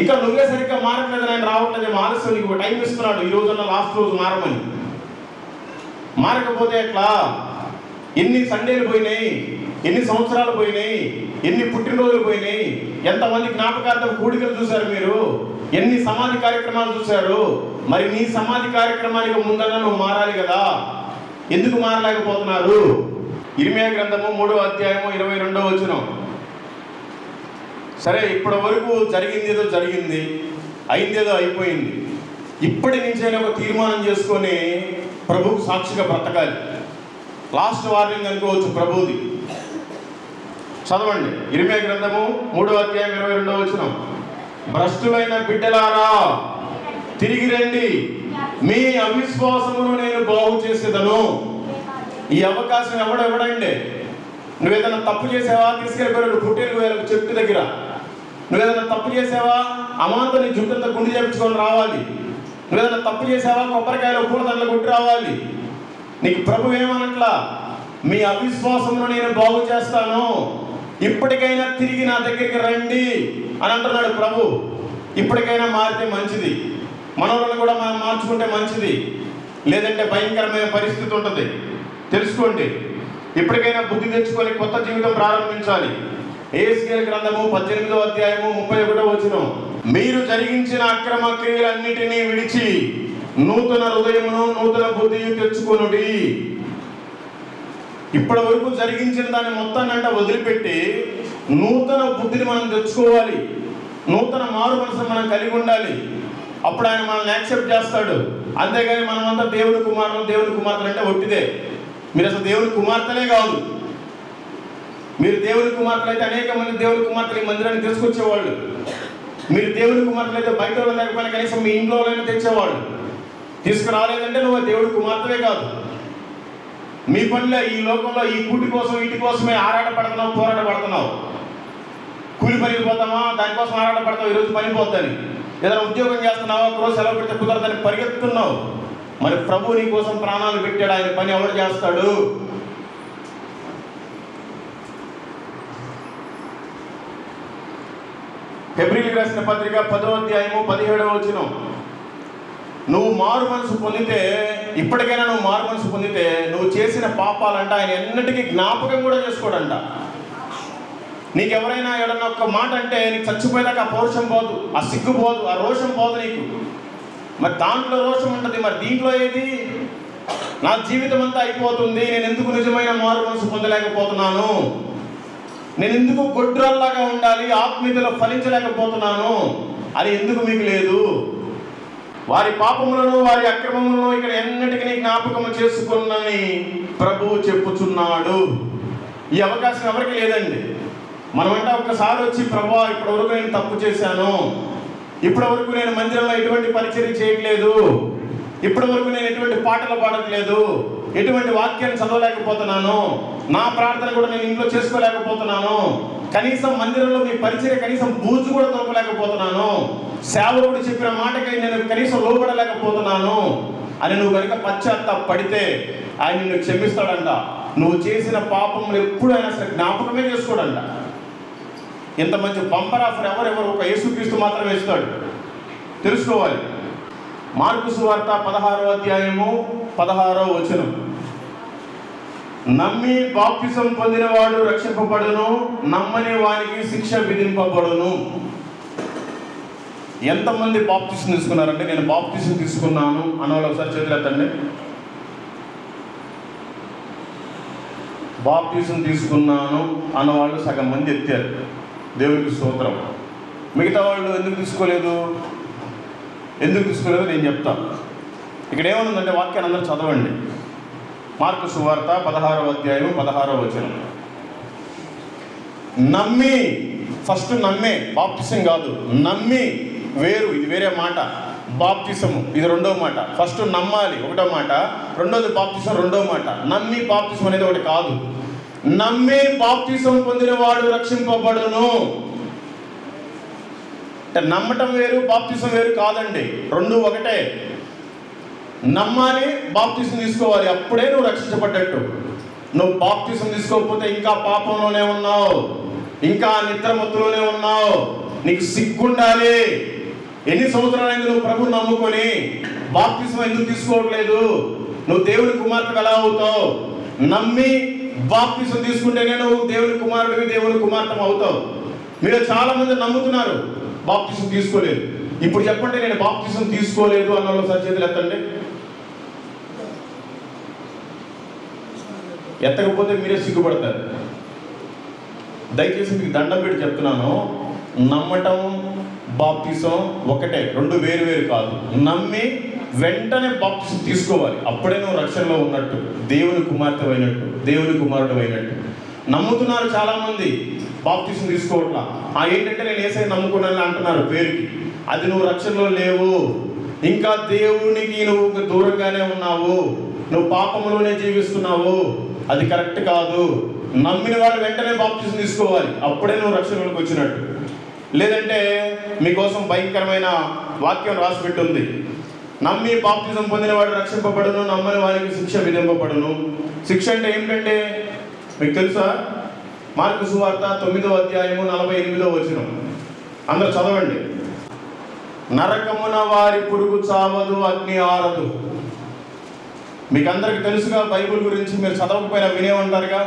ఇంకా నువ్వే సరిగ్గా మారట్లేదు, ఆయన రావట్లేదు, ఆలస్యం, నీకు టైం ఇస్తున్నాడు ఈ రోజున్న లాస్ట్ రోజు మారమని. మారకపోతే ఎట్లా? ఎన్ని సండేలు పోయినాయి, ఎన్ని సంవత్సరాలు పోయినాయి, ఎన్ని పుట్టినరోజులు పోయినాయి, ఎంతమంది జ్ఞాపకార్థం కూడికలు చూశారు మీరు, ఎన్ని సమాధి కార్యక్రమాలు చూశారు. మరి నీ సమాధి కార్యక్రమానికి ముందన్నా నువ్వు మారాలి కదా. ఎందుకు మారలేకపోతున్నారు? ఇర్మియా గ్రంథము 3:22 సరే, ఇప్పటి వరకు జరిగింది ఏదో జరిగింది, అయిందేదో అయిపోయింది. ఇప్పటి నుంచైనా ఒక తీర్మానం చేసుకొని ప్రభువుకు సాక్షిగా బ్రతకాలి. లాస్ట్ వార్నింగ్ అనుకోవచ్చు ప్రభువుది. చదవండి ఇర్మియా గ్రంథము 3:22 భ్రష్టులైన బిడ్డలారా తిరిగి రండి, మీ అవిశ్వాసమును నేను బాగు చేసేదను. ఈ అవకాశం ఎవడండి? నువ్వేదైనా తప్పు చేసావా? తీసుకెళ్ళిపోయాడు పుట్టేలు వేలకు చెట్టు దగ్గర. నువ్వేదైనా తప్పు చేసావా? అమాంతం నీ జుట్టంతా గుండి చేపించుకొని రావాలి. నువ్వేదైనా తప్పు చేసావా? కొబ్బరికాయలో పూలదండలు కొట్టి రావాలి. నీకు ప్రభు ఏమనట్లా, మీ అవిశ్వాసమును నేను బాగు చేస్తాను, ఇప్పటికైనా తిరిగి నా దగ్గరికి రండి అని అంటున్నాడు ప్రభు. ఇప్పటికైనా మారితే మంచిది, మనవలను కూడా మనం మార్చుకుంటే మంచిది, లేదంటే భయంకరమైన పరిస్థితి ఉంటుంది. తెలుసుకోండి, ఇప్పటికైనా బుద్ధి తెచ్చుకొని కొత్త జీవితం ప్రారంభించాలి. యెహెజ్కేలు గ్రంథము 18:31 మీరు జరిగించిన అక్రమ క్రియలన్నిటినీ విడిచి నూతన హృదయమును నూతన బుద్ధియు తెచ్చుకొనుడి. ఇప్పటి వరకు జరిగించిన దాన్ని మొత్తాన్ని వదిలిపెట్టి నూతన బుద్ధిని మనం తెచ్చుకోవాలి. నూతన మారు మనసును మనం కలిగి ఉండాలి. అప్పుడు ఆయన మనల్ని యాక్సెప్ట్ చేస్తాడు. అంతేగాని మనమంతా దేవుని కుమారులు దేవుని కుమార్తెలు అంటే ఒట్టిదే. మీరు అసలు దేవుని కుమార్తెలే కాదు. మీరు దేవుని కుమార్తెలు అయితే అనేక మంది దేవుని కుమార్తెలు ఈ మందిరాన్ని తీసుకొచ్చేవాళ్ళు. మీరు దేవుని కుమార్తెలు అయితే బయట వాళ్ళు లేకపోయినా కనీసం మీ ఇంట్లో తెచ్చేవాళ్ళు. తీసుకురాలేదంటే నువ్వు దేవుడి కుమార్తెవే కాదు. మీ పనిలో ఈ లోకంలో ఈ కూటి కోసం ఇంటి కోసమే ఆరాటపడుతున్నావు, పోరాటపడుతున్నావు. కూలి పనికి పోతామా, దానికోసం ఆరాటపడతావు. ఈరోజు పని పోద్దని. ఏదైనా ఉద్యోగం చేస్తున్నావా, ఒకరోజు సెలవు పెడితే కుదరదని పరిగెత్తున్నావు. మరి ప్రభు నీ కోసం ప్రాణాలు పెట్టాడు. ఆయన పని ఎవరు చేస్తాడు? హెబ్రీయులకు రాసిన పత్రిక 10వ అధ్యాయము 17వ వచనం. నువ్వు మారు మనసు పొందితే, ఇప్పటికైనా నువ్వు మారు మనసు పొందితే నువ్వు చేసిన పాపాలంట ఆయన ఎన్నటికీ జ్ఞాపకం కూడా చేసుకోడంట. నీకు ఎవరైనా ఏదన్నా ఒక్క మాట అంటే నీకు చచ్చిపోయేదాకా ఆ పౌరుషం పోదు, ఆ సిగ్గు పోదు, ఆ రోషం పోదు నీకు. మరి దాంట్లో రోషం ఉంటుంది, మరి దీంట్లో ఏది? నా జీవితం అంతా అయిపోతుంది, నేను ఎందుకు నిజమైన మారు మనసు పొందలేకపోతున్నాను, నేను ఎందుకు గొడ్రాల్లాగా ఉండాలి, ఆత్మీయతలో ఫలించలేకపోతున్నాను అని ఎందుకు మీకు లేదు? వారి పాపములను వారి అక్రమములను ఇక్కడ ఎన్నటికీ జ్ఞాపకము చేసుకున్నని ప్రభువు చెప్పుచున్నాడు. ఈ అవకాశం ఎవరికి లేదండి. మనమంటే ఒక్కసారి వచ్చి ప్రభువా ఇప్పటివరకు నేను తప్పు చేశాను, ఇప్పటివరకు నేను మందిరంలో ఎటువంటి పరిచర్య చేయట్లేదు, ఇప్పటివరకు నేను ఎటువంటి పాటలు పాడట్లేదు, ఎటువంటి వాక్యాన్ని చదవలేకపోతున్నాను, నా ప్రార్థన కూడా నేను ఇంట్లో చేసుకోలేకపోతున్నాను, కనీసం మందిరంలో మీ పరిచర్య కనీసం బూజు కూడా తొలపలేకపోతున్నాను, సేవకుడు చెప్పిన మాటకి నేను కనీసం లోబడలేకపోతున్నాను అని నువ్వు కనుక పశ్చాత్తాపడితే ఆయన నిన్ను క్షమిస్తాడంట. నువ్వు చేసిన పాపములు ఎప్పుడు ఆయన అసలు జ్ఞాపకమే చేసుకోడంట. ఇంత మంచి బంపర్ ఆఫర్ ఎవరెవరు ఒక యేసుక్రీస్తు మాత్రమే ఇస్తాడు. తెలుసుకోవాలి. మార్కు సువార్త 16వ అధ్యాయము 16వ వచనం. నమ్మి బాప్తిసం పొందినవాడు రక్షింపబడును, నమ్మని వానికి శిక్ష విధింపబడును. ఎంతమంది బాప్తిసం తీసుకున్నారంటే నేను బాప్తిసం తీసుకున్నాను అన్నవాళ్ళు ఒకసారి చేతులు ఎత్తండి. బాప్తిసం తీసుకున్నాను అన్నవాళ్ళు సగం మంది ఎత్తారు. దేవునికి స్తోత్రం. మిగతా వాళ్ళు ఎందుకు తీసుకోలేదు నేను చెప్తాను. ఇక్కడ ఏమనుందంటే వాక్యాన్ని అందరూ చదవండి. మార్కు సువార్త 16వ అధ్యాయం 16వ వచనం. నమ్మి, ఫస్ట్ నమ్మే, బాప్తిసం కాదు, నమ్మి వేరు, ఇది వేరే మాట. బాప్తిసము ఇది రెండో మాట. ఫస్ట్ నమ్మాలి ఒకటో మాట, రెండోది బాప్తిసం రెండో మాట. నమ్మి బాప్తిసం అనేది ఒకటి కాదు. నమ్మి బాప్తిసం పొందిన వాడు రక్షింపబడును. అంటే నమ్మటం వేరు, బాప్తిసం వేరు కాదండి, రెండు ఒకటే. నమ్మాలి, బాప్తిసం తీసుకోవాలి, అప్పుడే నువ్వు రక్షించబడ్డట్టు. నువ్వు బాప్తిసం తీసుకోకపోతే ఇంకా పాపంలోనే ఉన్నావు, ఇంకా నిద్రమత్తులోనే ఉన్నావు. నీకు సిగ్గుండాలి. ఎన్ని సంవత్సరాలైంది నువ్వు ప్రభువుని నమ్ముకొని బాప్తిసం ఎందుకు తీసుకోవట్లేదు? నువ్వు దేవుని కుమార్తె ఎలా అవుతావు? నమ్మి బాప్తిసం తీసుకుంటేనే నువ్వు దేవుని కుమారుడివి, దేవుని కుమార్తె అవుతావు. మీరు చాలా మంది నమ్ముతున్నారు, బాప్తిసం తీసుకోలేదు. ఇప్పుడు చెప్పండి, నేను బాప్తిసం తీసుకోలేదు అన్న వాళ్ళు ఒకసారి చేతులు ఎత్తండి. ఎత్తకపోతే మీరే సిగ్గుపడతారు. దయచేసి మీకు దండం పెట్టి చెప్తున్నాను, నమ్మటం బాప్తిసం ఒకటే, రెండు వేరు వేరు కాదు. నమ్మి వెంటనే బాప్తిసం తీసుకోవాలి, అప్పుడే నువ్వు రక్షణలో ఉన్నట్టు, దేవుని కుమార్తె అయినట్టు, దేవుని కుమారుడు అయినట్టు. నమ్ముతున్నారు చాలామంది, బాప్తిసం తీసుకోవట్లా. ఏంటంటే నేను యేసయ్యని నమ్ముకున్నాను అంటున్నారు పేరుకి. అది నువ్వు రక్షణలో లేవు, ఇంకా దేవునికి నువ్వు దూరంగానే ఉన్నావు, నువ్వు పాపంలోనే జీవిస్తున్నావు. అది కరెక్ట్ కాదు. నమ్మిన వాళ్ళు వెంటనే బాప్తిసం తీసుకోవాలి, అప్పుడే నువ్వు రక్షణలోకి వచ్చినట్టు. లేదంటే మీకోసం భయంకరమైన వాక్యం రాసిపెట్టి ఉంది. నమ్మి బాప్తిసం పొందినవాడు రక్షింపబడును, నమ్మని వారికి శిక్ష విధింపబడును. శిక్ష అంటే ఏమిటంటే మీకు తెలుసా? మార్కు సువార్త 9వ అధ్యాయము 48వ వచనం. అందరూ చదవండి. నరకమున వారి పురుగు చావదు, అగ్ని ఆరదు. మీకు అందరికి తెలుసుగా, బైబిల్ గురించి మీరు చదవకపోయినా వినే ఉంటారుగా.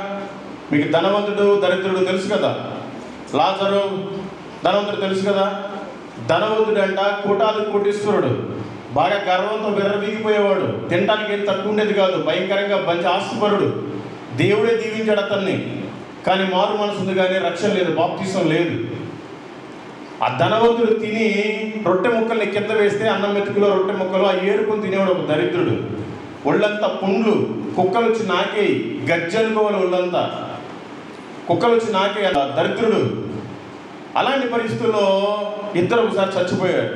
మీకు ధనవంతుడు దరిద్రుడు తెలుసు కదా, లాజరు ధనవంతుడు తెలుసు కదా. ధనవంతుడంట, కోటీశ్వరుడు, బాగా గర్వంతో విర్రవీగిపోయేవాడు, తినడానికి ఏం తక్కువ ఉండేది కాదు, భయంకరంగా మంచి ఆస్తిపరుడు. దేవుడే దీవించాడు అతన్ని. కానీ మారు మనసు ఉంది కానీ రక్షణ లేదు, బాప్తిసం లేదు. ఆ ధనవంతుడు తిని రొట్టె ముక్కల్ని కింద వేస్తే అన్నం మెతుకులో రొట్టె ముక్కలు ఆ ఏరుకొని తినేవాడు ఒక దరిద్రుడు. ఒళ్ళంతా పుండ్లు, కుక్కలు వచ్చి నాకే, గజ్జనుకోవాలి ఒళ్ళంతా, కుక్కలు వచ్చి నాకే దరిద్రుడు. అలాంటి పరిస్థితుల్లో ఇద్దరు ఒకసారి చచ్చిపోయాడు.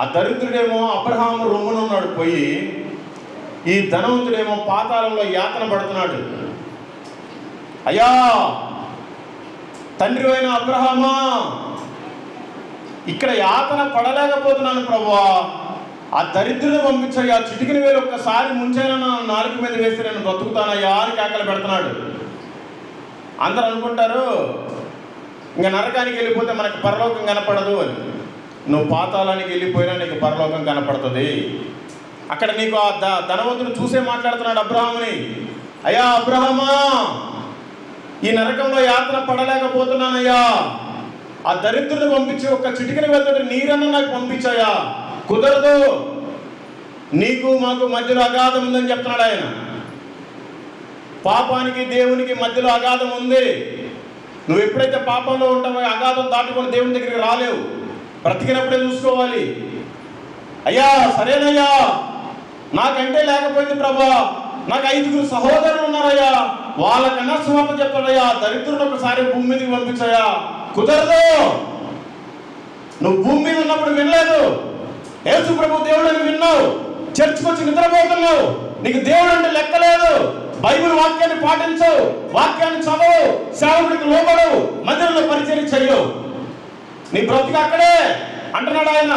ఆ దరిద్రుడేమో అబ్రహాము రొమ్మున ఉన్నాడు పోయి, ఈ ధనవంతుడేమో పాతాళంలో యాతన పడుతున్నాడు. అయ్యా తండ్రి అయిన అబ్రహామా, ఇక్కడ యాతన పడలేకపోతున్నాను ప్రభువా, ఆ దరిద్రుని పంపించయ్యా, చిటికిన వేలు ఒక్కసారి ముంచైనా నా నాలుగు మీద వేస్తే నేను బ్రతుకుతానయ్యా అని కేకలు పెడుతున్నాడు. అందరూ అనుకుంటారు ఇంకా నరకానికి వెళ్ళిపోతే మనకి పరలోకం కనపడదు అని. నువ్వు పాతాళానికి వెళ్ళిపోయినా నీకు పరలోకం కనపడుతుంది. అక్కడ నీకు ఆ ధనవంతుడు చూసే మాట్లాడుతున్నాడు అబ్రహాముని, అయ్యా అబ్రహామా, ఈ నరకంలో యాత్ర పడలేకపోతున్నానయ్యా, ఆ దరిద్రుని పంపించి ఒక్క చిటికని వెళ్తుంటే నీరన్న నాకు పంపించాయా, కుదరదు, నీకు మాకు మధ్యలో అగాధం ఉందని చెప్తున్నాడు ఆయన. పాపానికి దేవునికి మధ్యలో అగాధం ఉంది. నువ్వు ఎప్పుడైతే పాపంలో ఉంటావో అగాధం దాటుకొని దేవుని దగ్గరికి రాలేవు, బ్రతికినప్పుడే చూసుకోవాలి. అయ్యా సరేనయ్యా, నాకంటే లేకపోయింది ప్రభా, నాకు 5 సహోదరులు ఉన్నారయ్యా, వాళ్ళకన్నా సువార్త చెప్పాడయ్యా, దరిద్రుడు ఒకసారి భూమి మీదకి పంపించాయా, కుదరదు, నువ్వు భూమి మీద ఉన్నప్పుడు వినలేదు, యేసు ప్రభు దేవుడు అని విన్నావు, చర్చికి వచ్చి నిద్రపోతున్నావు, నీకు దేవుడు అంటే లెక్కలేదు, బైబిల్ వాక్యాన్ని పాటించవు, వాక్యాన్ని చదవు, సేవకుడికి లోబడవు, మందిరంలో పరిచయం చెయ్యవు, నీ బ్రతుకు అక్కడే అంటున్నాడు ఆయన.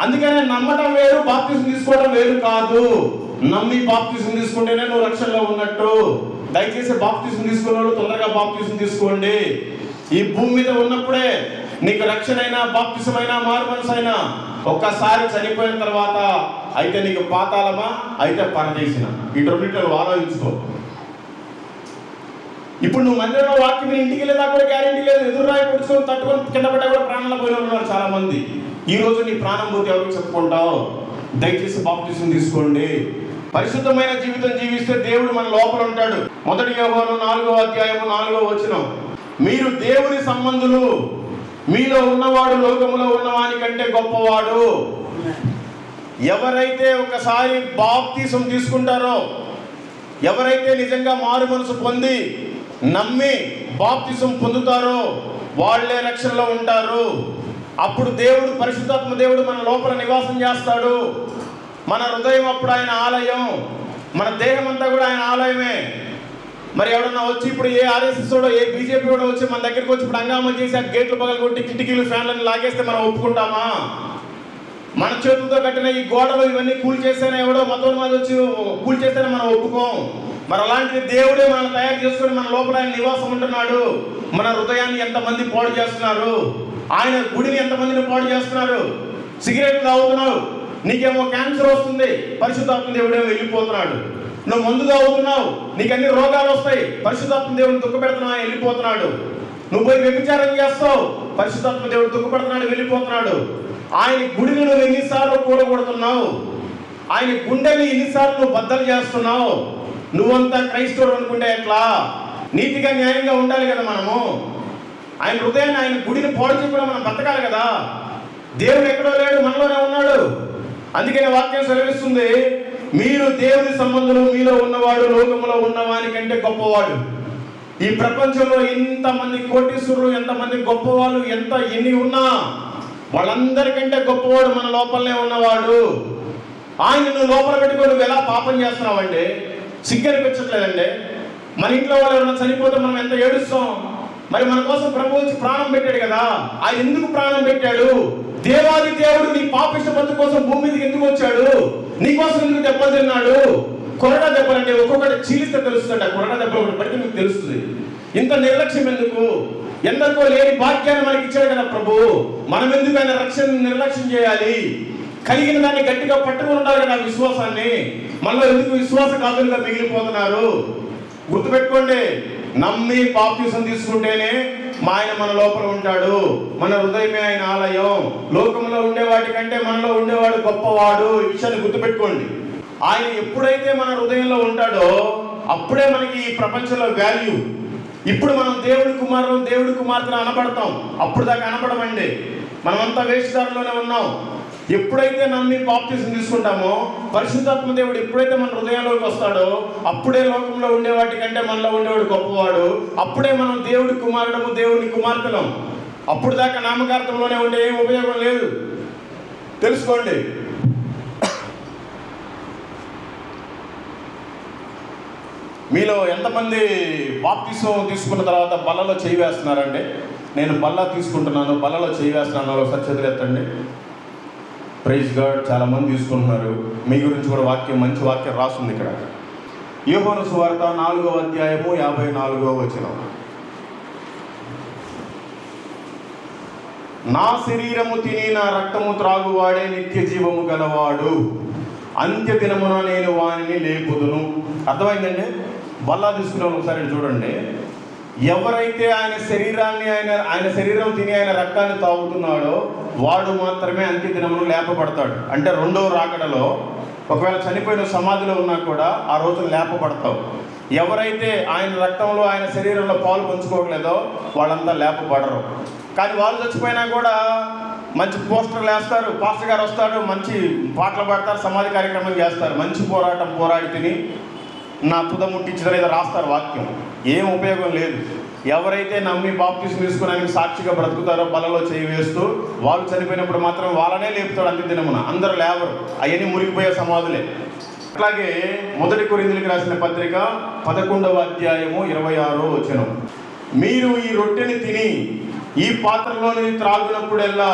అందుకనే నమ్మటం వేరు, బాప్తిసం తీసుకోవడం వేరు కాదు. నమ్మి బాప్తిసం తీసుకుంటేనే నువ్వు రక్షణలో ఉన్నట్టు. దయచేసి బాప్తిసం తీసుకున్న వాళ్ళు తొందరగా బాప్తిసం తీసుకోండి. ఈ భూమి మీద ఉన్నప్పుడే నీకు రక్షణ అయినా, బాప్తిసమైనా, మారు మనసైనా. ఒక్కసారి చనిపోయిన తర్వాత అయితే నీకు పాతాళమా, అయితే పరదేశిన, ఈ రెండింటిలో ఆలోచించుకో. ఇప్పుడు నువ్వు మందిరంలో వాక్యం ఇంటికి వెళ్ళేదా కూడా గ్యారెంటీ లేదు. ఎదురురాయి పొడుచుకొని తట్టుకొని కింద పడ్డా కూడా ప్రాణంలో పోయిన ఉన్నారు చాలా మంది. ఈ రోజు నీ ప్రాణం పోతే ఎవరికి చెప్పుకుంటావు? దయచేసి బాప్తిసం తీసుకోండి. పరిశుద్ధమైన జీవితం జీవిస్తే దేవుడు మన లోపల ఉంటాడు. 1 యోహాను 4వ అధ్యాయము 4వ వచనం, మీరు దేవుని సంబంధులు, మీలో ఉన్నవాడు లోకములో ఉన్నవాని కంటే గొప్పవాడు. ఎవరైతే ఒకసారి బాప్తిసం తీసుకుంటారో, ఎవరైతే నిజంగా మారు మనసు పొంది నమ్మి బాప్తిసం పొందుతారో వాళ్ళే రక్షణలో ఉంటారు. అప్పుడు దేవుడు, పరిశుద్ధాత్మ దేవుడు మన లోపల నివాసం చేస్తాడు. మన హృదయం అప్పుడు ఆయన ఆలయం, మన దేహం అంతా కూడా ఆయన ఆలయమే. మరి ఎవడన్నా వచ్చి ఇప్పుడు ఏ ఆర్ఎస్ఎస్ వాడో, ఏ బీజేపీ వాడో వచ్చి మన దగ్గరికి వచ్చి ఇప్పుడు హంగామా చేసి ఆ గేట్లు పగలగొట్టి కిటికీలు ఫ్యాన్లను లాగేస్తే మనం ఒప్పుకుంటామా? మన చేతులతో కట్టిన ఈ గోడలు ఇవన్నీ కూల్ చేస్తేనే, ఎవడో మతోన్మాది వచ్చి కూల్ చేస్తేనే మనం ఒప్పుకోం. మరి అలాంటిది దేవుడే మనల్ని తయారు చేసుకొని మన లోపల ఆయన నివాసం ఉంటున్నాడు. మన హృదయాన్ని ఎంతమంది పాడు చేస్తున్నారు, ఆయన గుడిని ఎంతమందిని పాడు చేస్తున్నారు. సిగరెట్లు తాగుతున్నావు, నీకేమో క్యాన్సర్ వస్తుంది, పరిశుద్ధాత్మ దేవుడే వెళ్ళిపోతున్నాడు. నువ్వు మందు తాగుతున్నావు, నీకు అన్ని రోగాలు వస్తాయి, పరిశుద్ధాత్మ దేవుడిని దుఃఖపెడుతున్నావు, ఆయన వెళ్ళిపోతున్నాడు. నువ్వు పోయి వ్యభిచారం చేస్తావు, పరిశుద్ధాత్మ దేవుడు దుఃఖపెడుతున్నాడు, వెళ్ళిపోతున్నాడు. ఆయన గుడిని నువ్వు ఎన్నిసార్లు కూడగొడుతున్నావు, ఆయన గుండెని ఎన్నిసార్లు నువ్వు బద్దలు చేస్తున్నావు. నువ్వంతా క్రైస్తవుడు అనుకుంటే ఎట్లా? నీతిగా న్యాయంగా ఉండాలి కదా మనము. ఆయన హృదయాన్ని, ఆయన గుడిని పాడు చేయకుండా మనం బతకాలి కదా. దేవుడు ఎక్కడో లేడు, మనలోనే ఉన్నాడు. అందుకనే వాక్యం సెలవిస్తుంది, మీరు దేవుని సంబంధులు, మీలో ఉన్నవాడు లోకములో ఉన్నవాని కంటే గొప్పవాడు. ఈ ప్రపంచంలో ఎంతమంది కోటీశ్వరులు, ఎంతమంది గొప్పవాళ్ళు, ఎన్ని ఉన్నా వాళ్ళందరికంటే గొప్పవాడు మన లోపలనే ఉన్నవాడు. ఆయన నువ్వు లోపల పెట్టుకొని నువ్వు ఎలా పాపం చేస్తున్నావంటే సిగ్గనిపించట్లేదండి. మన ఇంట్లో వాళ్ళు ఎవరైనా చనిపోతే మనం ఎంత ఏడుస్తాం. మరి మన కోసం ప్రభు వచ్చి ప్రాణం పెట్టాడు కదా. ఆయన ఎందుకు ప్రాణం పెట్టాడు? దేవాది దేవుడు నీ పాపిష్ట బతుకు కోసం భూమి మీదకి ఎందుకు వచ్చాడు? నీ కోసం ఎందుకు దెబ్బలు తిన్నాడు? కొరడా దెబ్బలు అంటే ఒక్కొక్కటి చీలిస్తే తెలుస్తుందంట. కొరడా దెబ్బలు ఒకటి పడితే మీకు తెలుస్తుంది. ఇంత నిర్లక్ష్యం ఎందుకు? ఎందరికో లేని భాగ్యాన్ని మనకి ఇచ్చాడు కదా ప్రభు. మనం ఎందుకు ఆయన రక్షణ నిర్లక్ష్యం చేయాలి? కలిగిన దాన్ని గట్టిగా పట్టుకుని ఉండాలి కదా విశ్వాసాన్ని. మనలో ఎందుకు విశ్వాసఘాతులుగా మిగిలిపోతున్నారు? గుర్తుపెట్టుకోండి, నమ్మి బాప్తిసం తీసుకుంటేనే ఆయన మన లోపల ఉంటాడు. మన హృదయమే ఆయన ఆలయం. లోకంలో ఉండే వాటికంటే మనలో ఉండేవాడు గొప్పవాడు. ఈ విషయాన్ని గుర్తుపెట్టుకోండి. ఆయన ఎప్పుడైతే మన హృదయంలో ఉంటాడో అప్పుడే మనకి ఈ ప్రపంచంలో వాల్యూ. ఇప్పుడు మనం దేవుడి కుమారులు, దేవుడి కుమార్తెలు అనబడతాం. అప్పుడు దాకా అనబడమండి. మనమంతా వేషధారంలోనే ఉన్నాం. ఎప్పుడైతే నమ్మి బాప్తిసం తీసుకుంటామో, పరిశుద్ధాత్మ దేవుడు ఎప్పుడైతే మన హృదయంలోకి వస్తాడో అప్పుడే లోకంలో ఉండే వాటికంటే మనలో ఉండేవాడు గొప్పవాడు. అప్పుడే మనం దేవుడి కుమారుడము, దేవుని కుమార్తెలం. అప్పుడు దాకా నామకార్థంలోనే ఉండే ఏం ఉపయోగం లేదు. తెలుసుకోండి. మీలో ఎంతమంది బాప్తిసం తీసుకున్న తర్వాత బల్లలో చేయి వేస్తున్నారండి? నేను బల్ల తీసుకుంటున్నాను, బల్లలో చేయి వేస్తున్నాను. ఒకసారి చేతులు ఎత్తండి. Praise God. చాలామంది తీసుకుంటున్నారు. మీ గురించి కూడా వాక్యం, మంచి వాక్యం రాస్తుంది ఇక్కడ. యోహాను సువార్త 4వ అధ్యాయము 54వ వచనం. నా శరీరము తిని నా రక్తము త్రాగువాడే నిత్య జీవము గలవాడు. అంత్య దినమున నేను వానిని లేపుదును. అర్థమైందండి? బల్లా తీసుకునే ఒకసారి చూడండి. ఎవరైతే ఆయన శరీరాన్ని ఆయన శరీరం తిని ఆయన రక్తాన్ని తాగుతున్నాడో వాడు మాత్రమే అంత్య దినమును లేపబడతాడు. అంటే రెండవ రాకడలో ఒకవేళ చనిపోయిన సమాధిలో ఉన్నా కూడా ఆ రోజున లేపబడతావు. ఎవరైతే ఆయన రక్తంలో, ఆయన శరీరంలో పాలు పంచుకోవట్లేదో వాళ్ళంతా లేపబడరు. కానీ వాళ్ళు చచ్చిపోయినా కూడా మంచి పోస్టర్లు వేస్తారు, పాస్టర్ గారు వస్తాడు, మంచి పాటలు పాడతారు, సమాధి కార్యక్రమం చేస్తారు, మంచి పోరాటం పోరాడి తిని నా తుద ముట్టించిన ఏదో రాస్తారు వాక్యం. ఏం ఉపయోగం లేదు. ఎవరైతే నమ్మి బాప్తిసం తీసుకోవడానికి సాక్షిగా బ్రతుకుతారో బలలో చేయి వేస్తూ వాళ్ళు చనిపోయినప్పుడు మాత్రం వాళ్ళనే లేపుతాడు అంత్య దినమున. అందరూ లేవరు. అవన్నీ మురిగిపోయే సమాధులే. అట్లాగే 1 కొరింథీయులకు రాసిన పత్రిక 11వ అధ్యాయము 26వ వచనం. మీరు ఈ రొట్టెని తిని ఈ పాత్రలోని త్రాగునప్పుడెల్లా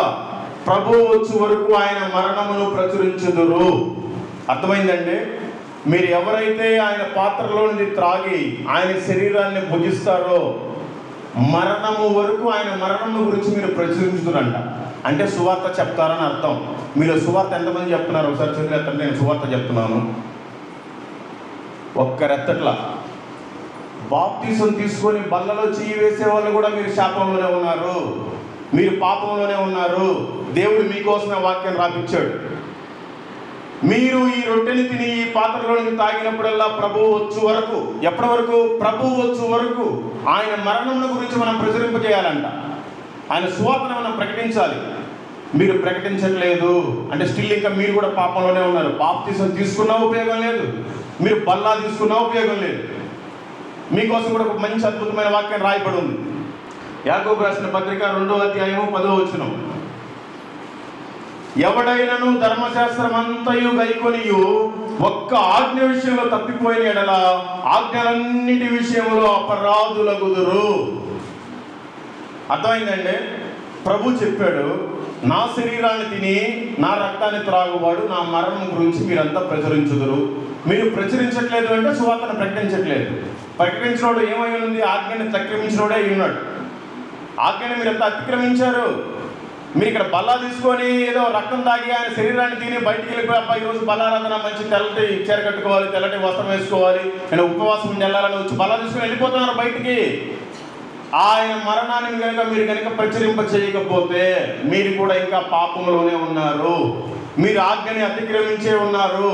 ప్రభువు వచ్చు వరకు ఆయన మరణమును ప్రచురించుదురు. అర్థమైందండి? మీరు ఎవరైతే ఆయన పాత్రలోని త్రాగి ఆయన శరీరాన్ని భుజిస్తారో మరణము వరకు ఆయన మరణము గురించి మీరు ప్రచురించుదురంట. అంటే సువార్త చెప్తారని అర్థం. మీరు సువార్త ఎంతమంది చెప్తున్నారు? ఒకసారి చేతులు ఎత్తండి. నేను సువార్త చెప్తున్నాను. ఒక్కరెత్తట్లా. బాప్తిసం తీసుకొని బల్లలో చేయి వేసే వాళ్ళు కూడా మీరు శాపంలోనే ఉన్నారు, మీరు పాపంలోనే ఉన్నారు. దేవుడు మీకోసమే వాక్యం రాపిచ్చాడు. మీరు ఈ రొట్టెని తిని ఈ పాత్రలోనికి తాగినప్పుడల్లా ప్రభువు వచ్చు వరకు, ఎప్పటి వరకు? ప్రభువు వచ్చు వరకు ఆయన మరణం గురించి మనం ప్రచురింపజేయాలంట. ఆయన సువార్తను మనం ప్రకటించాలి. మీరు ప్రకటించట్లేదు అంటే స్టిల్ ఇంకా మీరు కూడా పాపంలోనే ఉన్నారు. బాప్తిసం తీసుకున్నా ఉపయోగం లేదు, మీరు బల్లా తీసుకున్నా ఉపయోగం లేదు. మీకోసం కూడా ఒక మంచి అద్భుతమైన వాక్యం రాయబడి ఉంది. యాకోబు రాసిన పత్రిక 2వ అధ్యాయము 10వ వచనం. ఎవడైనను ధర్మశాస్త్రం అంతయు గైకొనియు ఒక్క ఆజ్ఞ విషయంలో తప్పిపోయిన ఎడల ఆజ్ఞలన్నిటి విషయంలో అపరాధులగుదురు. అర్థమైందండి? ప్రభు చెప్పాడు, నా శరీరాన్ని తిని నా రక్తాన్ని త్రాగువాడు నా మరణం గురించి మీరంతా ప్రచురించుదురు. మీరు ప్రచురించట్లేదు అంటే సువార్తను ప్రకటించట్లేదు. ప్రకటించినోడు ఏమై ఉంది? ఆజ్ఞని అతిక్రమించినోడే ఉన్నాడు. ఆజ్ఞని మీరంతా అతిక్రమించారు. మీరు ఇక్కడ బల్లా తీసుకొని ఏదో రక్తం తాగి ఆయన శరీరాన్ని తిని బయటికి వెళ్ళిపోయి అబ్బాయి ఈరోజు బల్లారాధన మంచి తెల్లటి చీర కట్టుకోవాలి, తెల్లటి వస్త్రం వేసుకోవాలి, నేను ఉపవాసం ఉండి వెళ్ళాలని వచ్చి బల్లా తీసుకొని వెళ్ళిపోతున్నారు బయటికి. ఆయన మరణాన్ని మీరు ప్రచురింప చేయకపోతే మీరు కూడా ఇంకా పాపంలోనే ఉన్నారు. మీరు ఆజ్ఞని అతిక్రమించే ఉన్నారు.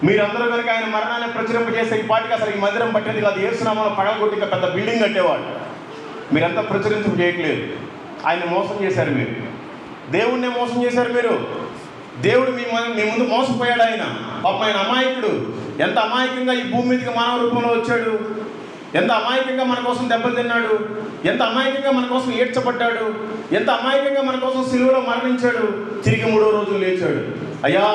మీరందరూ కనుక ఆయన మరణాన్ని ప్రచురింప చేసే ఈ పాటికి అసలు ఈ మందిరం పట్టేది కాదు. యేసునామమున పగలగొట్టి ఇంకా పెద్ద బిల్డింగ్ కట్టేవాడు. మీరంతా ప్రచురింప చేయట్లేదు. ఆయన మోసం చేశారు. మీరు దేవుణ్ణి మోసం చేశారు. మీరు దేవుడు మీ ముందు మోసపోయాడు. ఆయన పాపం ఆయన అమాయకుడు. ఎంత అమాయకంగా ఈ భూమి మీదకి మానవ రూపంలో వచ్చాడు, ఎంత అమాయకంగా మన కోసం దెబ్బలు తిన్నాడు, ఎంత అమాయకంగా మన కోసం ఏడ్చబడ్డాడు, ఎంత అమాయకంగా మన కోసం సిలువలో మరణించాడు, తిరిగి 3వ రోజు లేచాడు. అయ్యా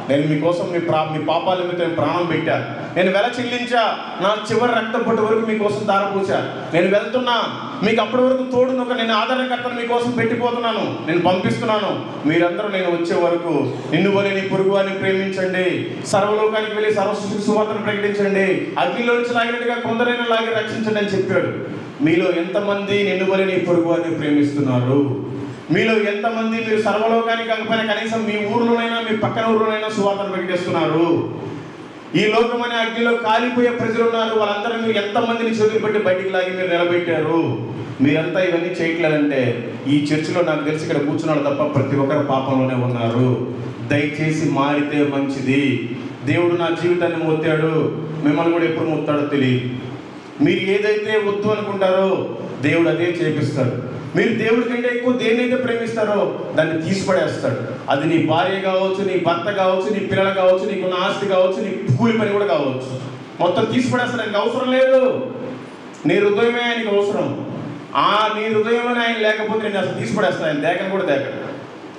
నేను మీకోసం మీ పాపాల నిమిత్తం ప్రాణం పెట్టా, నేను వెల చెల్లించా, నా చివరి రక్తం పట్టు వరకు మీకోసం దారపూచా, నేను వెళ్తున్నా, మీకు అప్పటి వరకు తోడునొక నేను ఆదరణకర్తను మీకోసం పెట్టిపోతున్నాను, నేను పంపిస్తున్నాను. మీరందరూ నేను వచ్చే వరకు నిన్ను వలె నీ పొరుగు అని ప్రేమించండి, సర్వలోకానికి వెళ్ళి సర్వసృష్టికి సువార్తను ప్రకటించండి, అగ్నిలో నుంచి లాగినట్టుగా కొందరైనా లాగి రక్షించండి అని చెప్పాడు. మీలో ఎంతమంది నిన్ను వలె నీ పొరుగు అని ప్రేమిస్తున్నారు? మీలో ఎంతమంది మీరు సర్వలోకానికి కాకపోయినా కనీసం మీ ఊర్లోనైనా మీ పక్కన ఊర్లోనైనా సువార్తను ప్రకటిస్తున్నారు? ఈ లోకం అనే అగ్నిలో కాలిపోయే ప్రజలు ఉన్నారు. వాళ్ళందరూ మీరు ఎంతమందిని చేతులు పెట్టి బయటికి లాగి మీరు నిలబెట్టారు? మీరంతా ఇవన్నీ చేయట్లేదంటే ఈ చర్చిలో నాకు తెలిసి ఇక్కడ కూర్చున్నాడు తప్ప ప్రతి ఒక్కరు పాపంలోనే ఉన్నారు. దయచేసి మారితే మంచిది. దేవుడు నా జీవితాన్ని మోతాడు, మిమ్మల్ని కూడా ఎప్పుడు మోస్తాడో తెలియదు. మీరు ఏదైతే వద్దు అనుకుంటారో దేవుడు అదే చేపిస్తాడు. మీరు దేవుడి కంటే ఎక్కువ దేన్నైతే ప్రేమిస్తారో దాన్ని తీసిపడేస్తాడు. అది నీ భార్య కావచ్చు, నీ భర్త కావచ్చు, నీ పిల్లలు కావచ్చు, నీకున్న ఆస్తి కావచ్చు, నీ కూలి పని కూడా కావచ్చు. మొత్తం తీసిపడేస్తాడు. ఆయనకు అవసరం లేదు. నీ హృదయమే ఆయనకు అవసరం. నీ హృదయంలోనే ఆయన లేకపోతే నేను అసలు తీసిపడేస్తాను. ఆయన దేకను కూడా దేకను.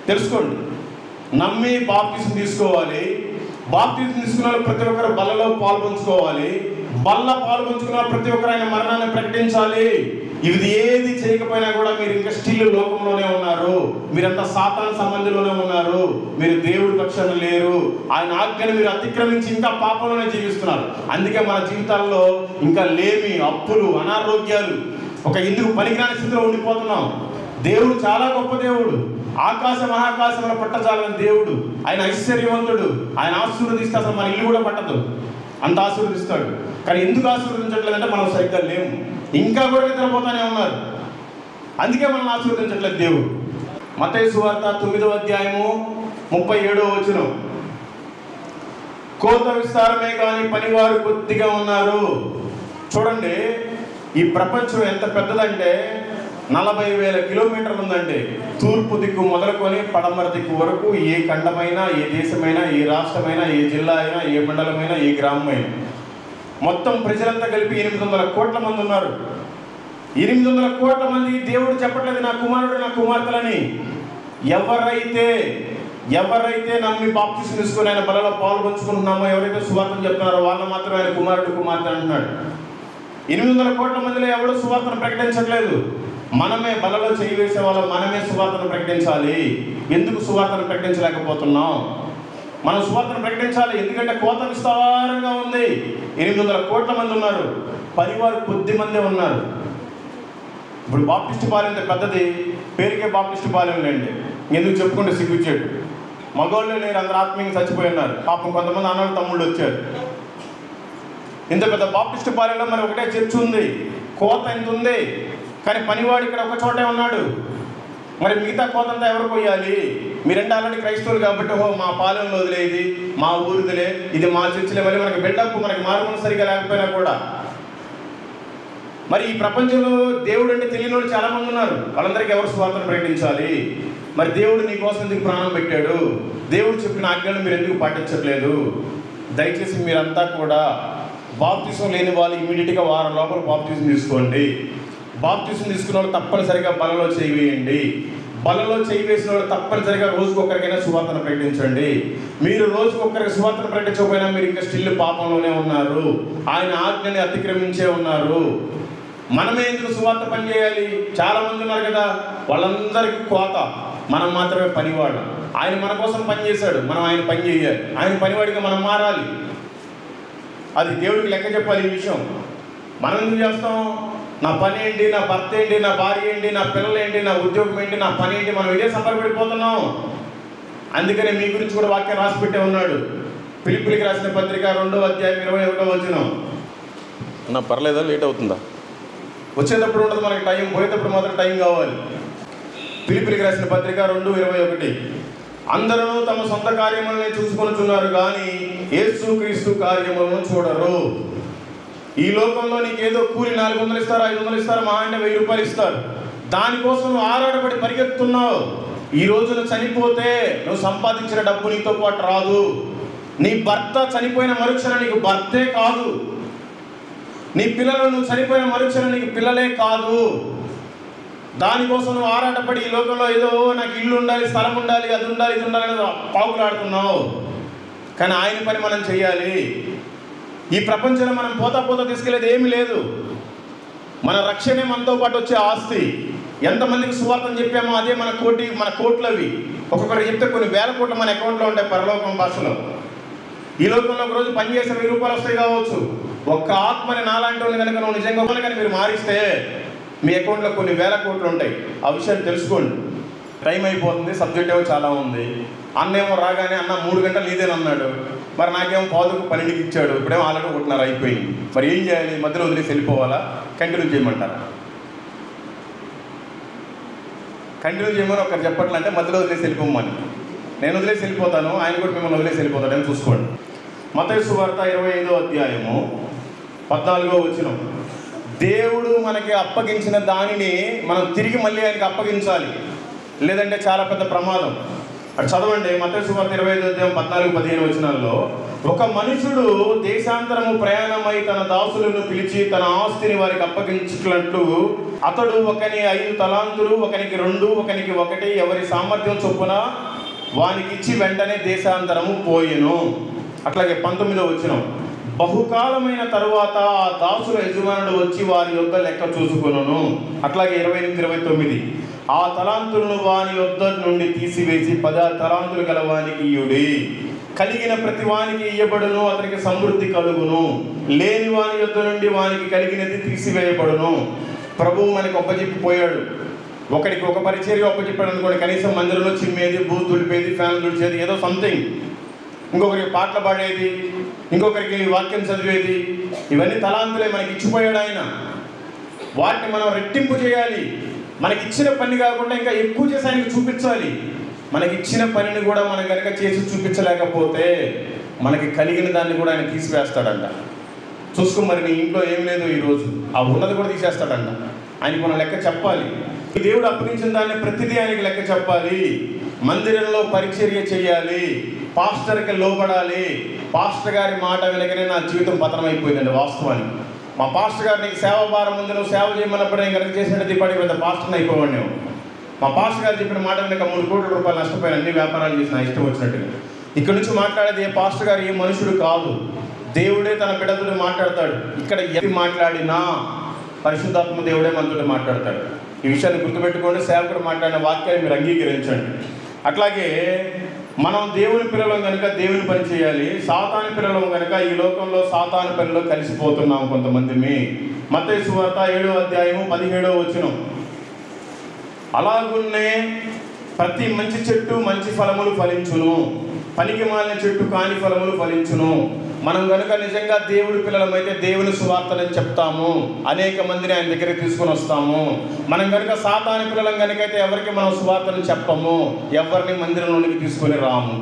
తెలుసుకోండి. నమ్మి బాప్తిసం తీసుకోవాలి. బాప్తిసం తీసుకున్న వాళ్ళు ప్రతి ఒక్కరు బల్లలో పాల్పంచుకోవాలి. బల్ల పాల్పంచుకున్న వాళ్ళు ప్రతి ఒక్కరు ఆయన మరణాన్ని ప్రకటించాలి. ఇది ఏది చేయకపోయినా కూడా మీరు ఇంకా స్టిల్ లోకంలోనే ఉన్నారు. మీరంతా సాతాను సంబంధిలోనే ఉన్నారు. మీరు దేవుడి పక్షాన లేరు. ఆయన ఆజ్ఞను మీరు అతిక్రమించి ఇంకా పాపంలోనే జీవిస్తున్నారు. అందుకే మన జీవితాల్లో ఇంకా లేమి, అప్పులు, అనారోగ్యాలు, ఒక ఎందుకు పనికిరాని స్థితిలో ఉండిపోతున్నాం. దేవుడు చాలా గొప్ప దేవుడు. ఆకాశ మహాకాశంలో పట్టజాలని దేవుడు. ఆయన ఐశ్వర్యవంతుడు. ఆయన ఆశీర్వదిస్తే అసలు మన ఇల్లు కూడా పట్టదు, అంత ఆశీర్వదిస్తాడు. కానీ ఎందుకు ఆశీర్వదించట్లేదంటే మనం సరిగ్గా లేము. ఇంకా కూడా నిద్రపోతానే ఉన్నారు. అందుకే మనల్ని ఆశీర్వదించట్లేదు దేవుడు. మత్తయి సువార్త 9వ అధ్యాయము 37వ వచనం. కోత విస్తారమే కానీ పనివారు కొద్దిగా ఉన్నారు. చూడండి, ఈ ప్రపంచం ఎంత పెద్దదంటే 40,000 కిలోమీటర్లు ఉందండి. తూర్పు దిక్కు మొదలుకొని పడమర దిక్కు వరకు ఏ ఖండమైనా, ఏ దేశమైనా, ఏ రాష్ట్రమైనా, ఏ జిల్లా అయినా, ఏ మండలమైనా, ఏ గ్రామమైనా మొత్తం ప్రజలంతా కలిపి 800 కోట్ల మంది ఉన్నారు. 800 కోట్ల మంది దేవుడు చెప్పట్లేదు నా కుమారుడు నా కుమార్తెలని. ఎవరైతే నమ్మి బాప్తిసం తీసుకుని ఆయన బలలో పాలు పంచుకుంటున్నామో, ఎవరైతే సువార్తను చెప్తున్నారో వాళ్ళు మాత్రమే ఆయన కుమారుడు కుమార్తె అంటున్నాడు. 800 కోట్ల మందిలో ఎవరు సువార్తను ప్రకటించట్లేదు. మనమే బలలో చేయి వేసే వాళ్ళం, మనమే సువార్తను ప్రకటించాలి. ఎందుకు సువార్తను ప్రకటించలేకపోతున్నాం? మనం సువార్తను ప్రకటించాలి. ఎందుకంటే కోత విస్తారంగా ఉంది. 800 కోట్ల మంది ఉన్నారు, పనివారు కొద్ది మందే ఉన్నారు. ఇప్పుడు బాప్టిస్ట్ పాలెం పెద్దది, పేరుకే బాప్టిస్ట్ పాలెం లేండి. ఎందుకు చెప్పుకుంటే సిగ్గుచ్చాడు. మగవాళ్ళు లేరు, అందరు ఆత్మీయంగా చచ్చిపోయి ఉన్నారు. పాపం కొంతమంది అన్నలు తమ్ముళ్ళు వచ్చారు. ఇంత పెద్ద బాప్టిస్ట్ పాలెంలో మరి ఒకటే చర్చ్ ఉంది, కోత ఎంత ఉంది, కానీ పనివాడు ఇక్కడ ఒక చోటే ఉన్నాడు. మరి మిగతా కోతంతా ఎవరు పోయాలి? మీరంటే ఆల్రెడీ క్రైస్తవులు కాబట్టి మా పాలెంలో వదిలేది, మా ఊరిదిలే, ఇది మా చర్చిలే, మళ్ళీ మనకి బిల్డప్, మనకి మార్గం సరిగా లేకపోయినా కూడా. మరి ఈ ప్రపంచంలో దేవుడు అంటే తెలియని వాళ్ళు చాలా మంది ఉన్నారు. వాళ్ళందరికీ ఎవరు సువార్తను ప్రకటించాలి? మరి దేవుడు నీ కోసం ఎందుకు ప్రాణం పెట్టాడు? దేవుడు చెప్పిన ఆజ్ఞలను మీరు ఎందుకు పాటించట్లేదు? దయచేసి మీరంతా కూడా బాప్తిసం లేని వాళ్ళు ఇమీడియట్గా వారం లోపల బాప్తిసం తీసుకోండి. బాప్తిసం తీసుకున్న వాళ్ళు తప్పనిసరిగా బలలో చేయి వేయండి. బలలో చేయి వేసిన వాళ్ళు తప్పనిసరిగా రోజుకు ఒక్కరికైనా సువార్తను ప్రకటించండి. మీరు రోజుకు ఒక్కరికి సువార్తను ప్రకటించకపోయినా మీరు ఇంకా స్టిల్ పాపంలోనే ఉన్నారు. ఆయన ఆజ్ఞని అతిక్రమించే ఉన్నారు. మనమే ఎందుకు సువార్త పని చేయాలి? చాలా మంది ఉన్నారు కదా, వాళ్ళందరికీ కోత, మనం మాత్రమే పనివాడు. ఆయన మన కోసం పని చేశాడు, మనం ఆయన పని చేయాలి. ఆయన పనివాడిగా మనం మారాలి. అది దేవుడికి లెక్క చెప్పాలి ఈ విషయం. మనం ఎందుకు చేస్తాం? నా పని ఏంటి, నా భర్త ఏంటి, నా భార్య ఏంటి, నా పిల్లలు ఏంటి, నా ఉద్యోగం ఏంటి, నా పని ఏంటి, మనం ఇదే సంబరపడిపోతున్నాం. అందుకనే మీ గురించి కూడా వాక్యం రాసి పెట్టే ఉన్నాడు. ఫిలిప్పీయులకు రాసిన పత్రిక 2వ అధ్యాయం 21వ వచనం. నా పర్లేదా, లేట్ అవుతుందా? వచ్చేటప్పుడు ఉండదు మనకి టైం, పోయేటప్పుడు మాత్రం టైం కావాలి. ఫిలిప్పీయులకు రాసిన పత్రిక 2:21. అందరూ తమ సొంత కార్యములను చూసుకొనుచున్నారు కానీ యేసుక్రీస్తు కార్యములను చూడరు. ఈ లోకంలో నీకేదో కూలి 400 ఇస్తారు, 500 ఇస్తారు, మా అంటే 1000 రూపాయలు ఇస్తారు. దానికోసం నువ్వు ఆరాటపడి పరిగెత్తున్నావు. ఈ రోజున చనిపోతే నువ్వు సంపాదించిన డబ్బు నీతో పాటు రాదు. నీ భర్త చనిపోయిన మరుక్షణం నీకు భర్తే కాదు. నీ పిల్లలు నువ్వు చనిపోయిన మరుక్షణం నీకు పిల్లలే కాదు. దానికోసం నువ్వు ఆరాటపడి ఈ లోకంలో ఏదో నాకు ఇల్లు ఉండాలి, స్థలం ఉండాలి, అది ఉండాలి, ఇది ఉండాలి అని పాకులాడుతున్నావు. కానీ ఆయన పని మనం చెయ్యాలి. ఈ ప్రపంచంలో మనం పోతా తీసుకెళ్ళేది ఏమీ లేదు. మన రక్షణే మనతో పాటు వచ్చే ఆస్తి. ఎంతమందికి సువార్తను చెప్పామో అదే మన కోట్లు అవి. ఒక్కొక్కరు చెప్తే కొన్ని వేల కోట్లు మన అకౌంట్లో ఉంటాయి పరలోకం భాషలో. ఈ లోకంలో ఒక రోజు పనిచేసే 1000 రూపాయలు వస్తాయి కావచ్చు. ఒక్క ఆత్మని నాలాంటి వాళ్ళు కనుక నువ్వు నిజంగా కానీ మీరు మారిస్తే మీ అకౌంట్లో కొన్ని వేల కోట్లు ఉంటాయి. ఆ విషయాన్ని తెలుసుకోండి. టైం అయిపోతుంది, సబ్జెక్ట్ ఏమో చాలా ఉంది. అన్నేమో రాగానే అన్న 3 గంటలు ఇదేనన్నాడు. మరి నాకేమో పాదుకు 12కి ఇచ్చాడు, ఇప్పుడేమో ఆల్రెడీ 1:30 అయిపోయింది. మరి ఏం చేయాలి? మధ్యలో వదిలేసి వెళ్ళిపోవాలా? కంటిన్యూ చేయమంటారా? కంటిన్యూ చేయమని ఒకరు చెప్పట్లంటే మధ్యలో వదిలేసి వెళ్ళిపోమని. నేను వదిలేసి వెళ్ళిపోతాను, ఆయన కూడా మిమ్మల్ని వదిలేసి వెళ్ళిపోతాడని చూసుకోండి. మత్తయి సువార్త 25వ అధ్యాయము 14వ వచనం. దేవుడు మనకి అప్పగించిన దానిని మనం తిరిగి మళ్ళీ ఆయనకి అప్పగించాలి, లేదంటే చాలా పెద్ద ప్రమాదం. అది చదవండి. మత్తయి సువార్త 25వ అధ్యాయం 14-15 వచనాల్లో, ఒక మనుషుడు దేశాంతరము ప్రయాణమై తన దాసులను పిలిచి తన ఆస్తిని వారికి అప్పగించినట్లు అతడు ఒకని 5 తలాంతులు, ఒకనికి 2, ఒకనికి 1, ఎవరి సామర్థ్యం చొప్పున వానికి ఇచ్చి వెంటనే దేశాంతరము పోయెను. అట్లాగే 19వ వచనం, బహుకాలమైన తరువాత ఆ దాసుల యజమానుడు వచ్చి వారి యొద్ద లెక్క చూసుకొనును. అట్లాగే 28-29, ఆ తలాంతులను వాని యొద్ద నుండి తీసివేసి 10 తలాంతులు గల వానికి ఇయ్యుడి. కలిగిన ప్రతి వానికి ఇయ్యబడును, అతనికి సమృద్ధి కలుగును. లేని వాని యొద్ద నుండి వానికి కలిగినది తీసివేయబడును. ప్రభువు మనకి ఒప్పజెప్పిపోయాడు. ఒకడికి ఒక పరిచర్య ఒప్పజెప్పాడు అనుకోండి, కనీసం మందిరంలో చిమ్మేది, బూత్ దులిపేది, ఫ్యాన్ దుడిచేది, ఏదో సంథింగ్. ఇంకొకరికి పాటలు పాడేది, ఇంకొకరికి వాక్యం చదివేది, ఇవన్నీ తలాంతులే మనకి ఇచ్చిపోయాడు ఆయన. వాటిని మనం రెట్టింపు చేయాలి. మనకి ఇచ్చిన పని కాకుండా ఇంకా ఎక్కువ చేసి ఆయనకి చూపించాలి. మనకి ఇచ్చిన పనిని కూడా మనం కనుక చేసి చూపించలేకపోతే మనకి కలిగిన దాన్ని కూడా ఆయన తీసివేస్తాడంట. చూసుకో, మరి నీ ఇంట్లో ఏం లేదు ఈరోజు, ఆ ఉన్నది కూడా తీసేస్తాడంట. ఆయనకి మనం లెక్క చెప్పాలి. దేవుడు అప్పగించిన దాన్ని ప్రతిదీ ఆయనకి లెక్క చెప్పాలి. మందిరంలో పరిచర్య చేయాలి, పాస్టర్కి లోబడాలి. పాస్టర్ గారి మాట వినగానే నా జీవితం పతనమైపోయిందండి వాస్తవానికి. మా పాస్టర్ గారు నీకు సేవ భారం ఉంది, నువ్వు సేవ చేయమన్నప్పుడు నేను కనుక చేసినట్టు ఇప్పటికి పెద్ద పాస్టర్ని అయిపోవాడు నేను. మా పాస్టర్ గారు చెప్పిన మాట వినక 3 కోట్ల రూపాయలు నష్టపోయిన అన్ని వ్యాపారాలు చేసిన ఇష్టం వచ్చినట్టుగా. ఇక్కడ నుంచి మాట్లాడేది ఏ పాస్టర్ గారు ఏ మనుషుడు కాదు, దేవుడే తన బిడ్డతో మాట్లాడతాడు. ఇక్కడ ఏది మాట్లాడినా పరిశుద్ధాత్మ దేవుడే మనతో మాట్లాడతాడు. ఈ విషయాన్ని గుర్తుపెట్టుకోండి. సేవకుడు మాట్లాడిన వాక్యాన్ని మీరు అంగీకరించండి. అట్లాగే మనం దేవుని పిల్లలం కనుక దేవుని పని చేయాలి. సాతాను పిల్లలం కనుక ఈ లోకంలో సాతాను పనిలో కలిసిపోతున్నాం కొంతమంది. మత్తయి సువార్త 7వ అధ్యాయము 17వ వచనం, అలాగున్నే ప్రతి మంచి చెట్టు మంచి ఫలములు ఫలించును, పనికి మాలిన చెట్టు కాని ఫలములు ఫలించును. మనం కనుక నిజంగా దేవుడి పిల్లలమైతే దేవుని సువార్తని చెప్తాము, అనేక మందిని ఆయన దగ్గరికి తీసుకొని వస్తాము. మనం కనుక సాతాను పిల్లలం కనుకైతే ఎవరికి మనం సువార్తని చెప్పము, ఎవరిని మందిరంలోనికి తీసుకొని రాము.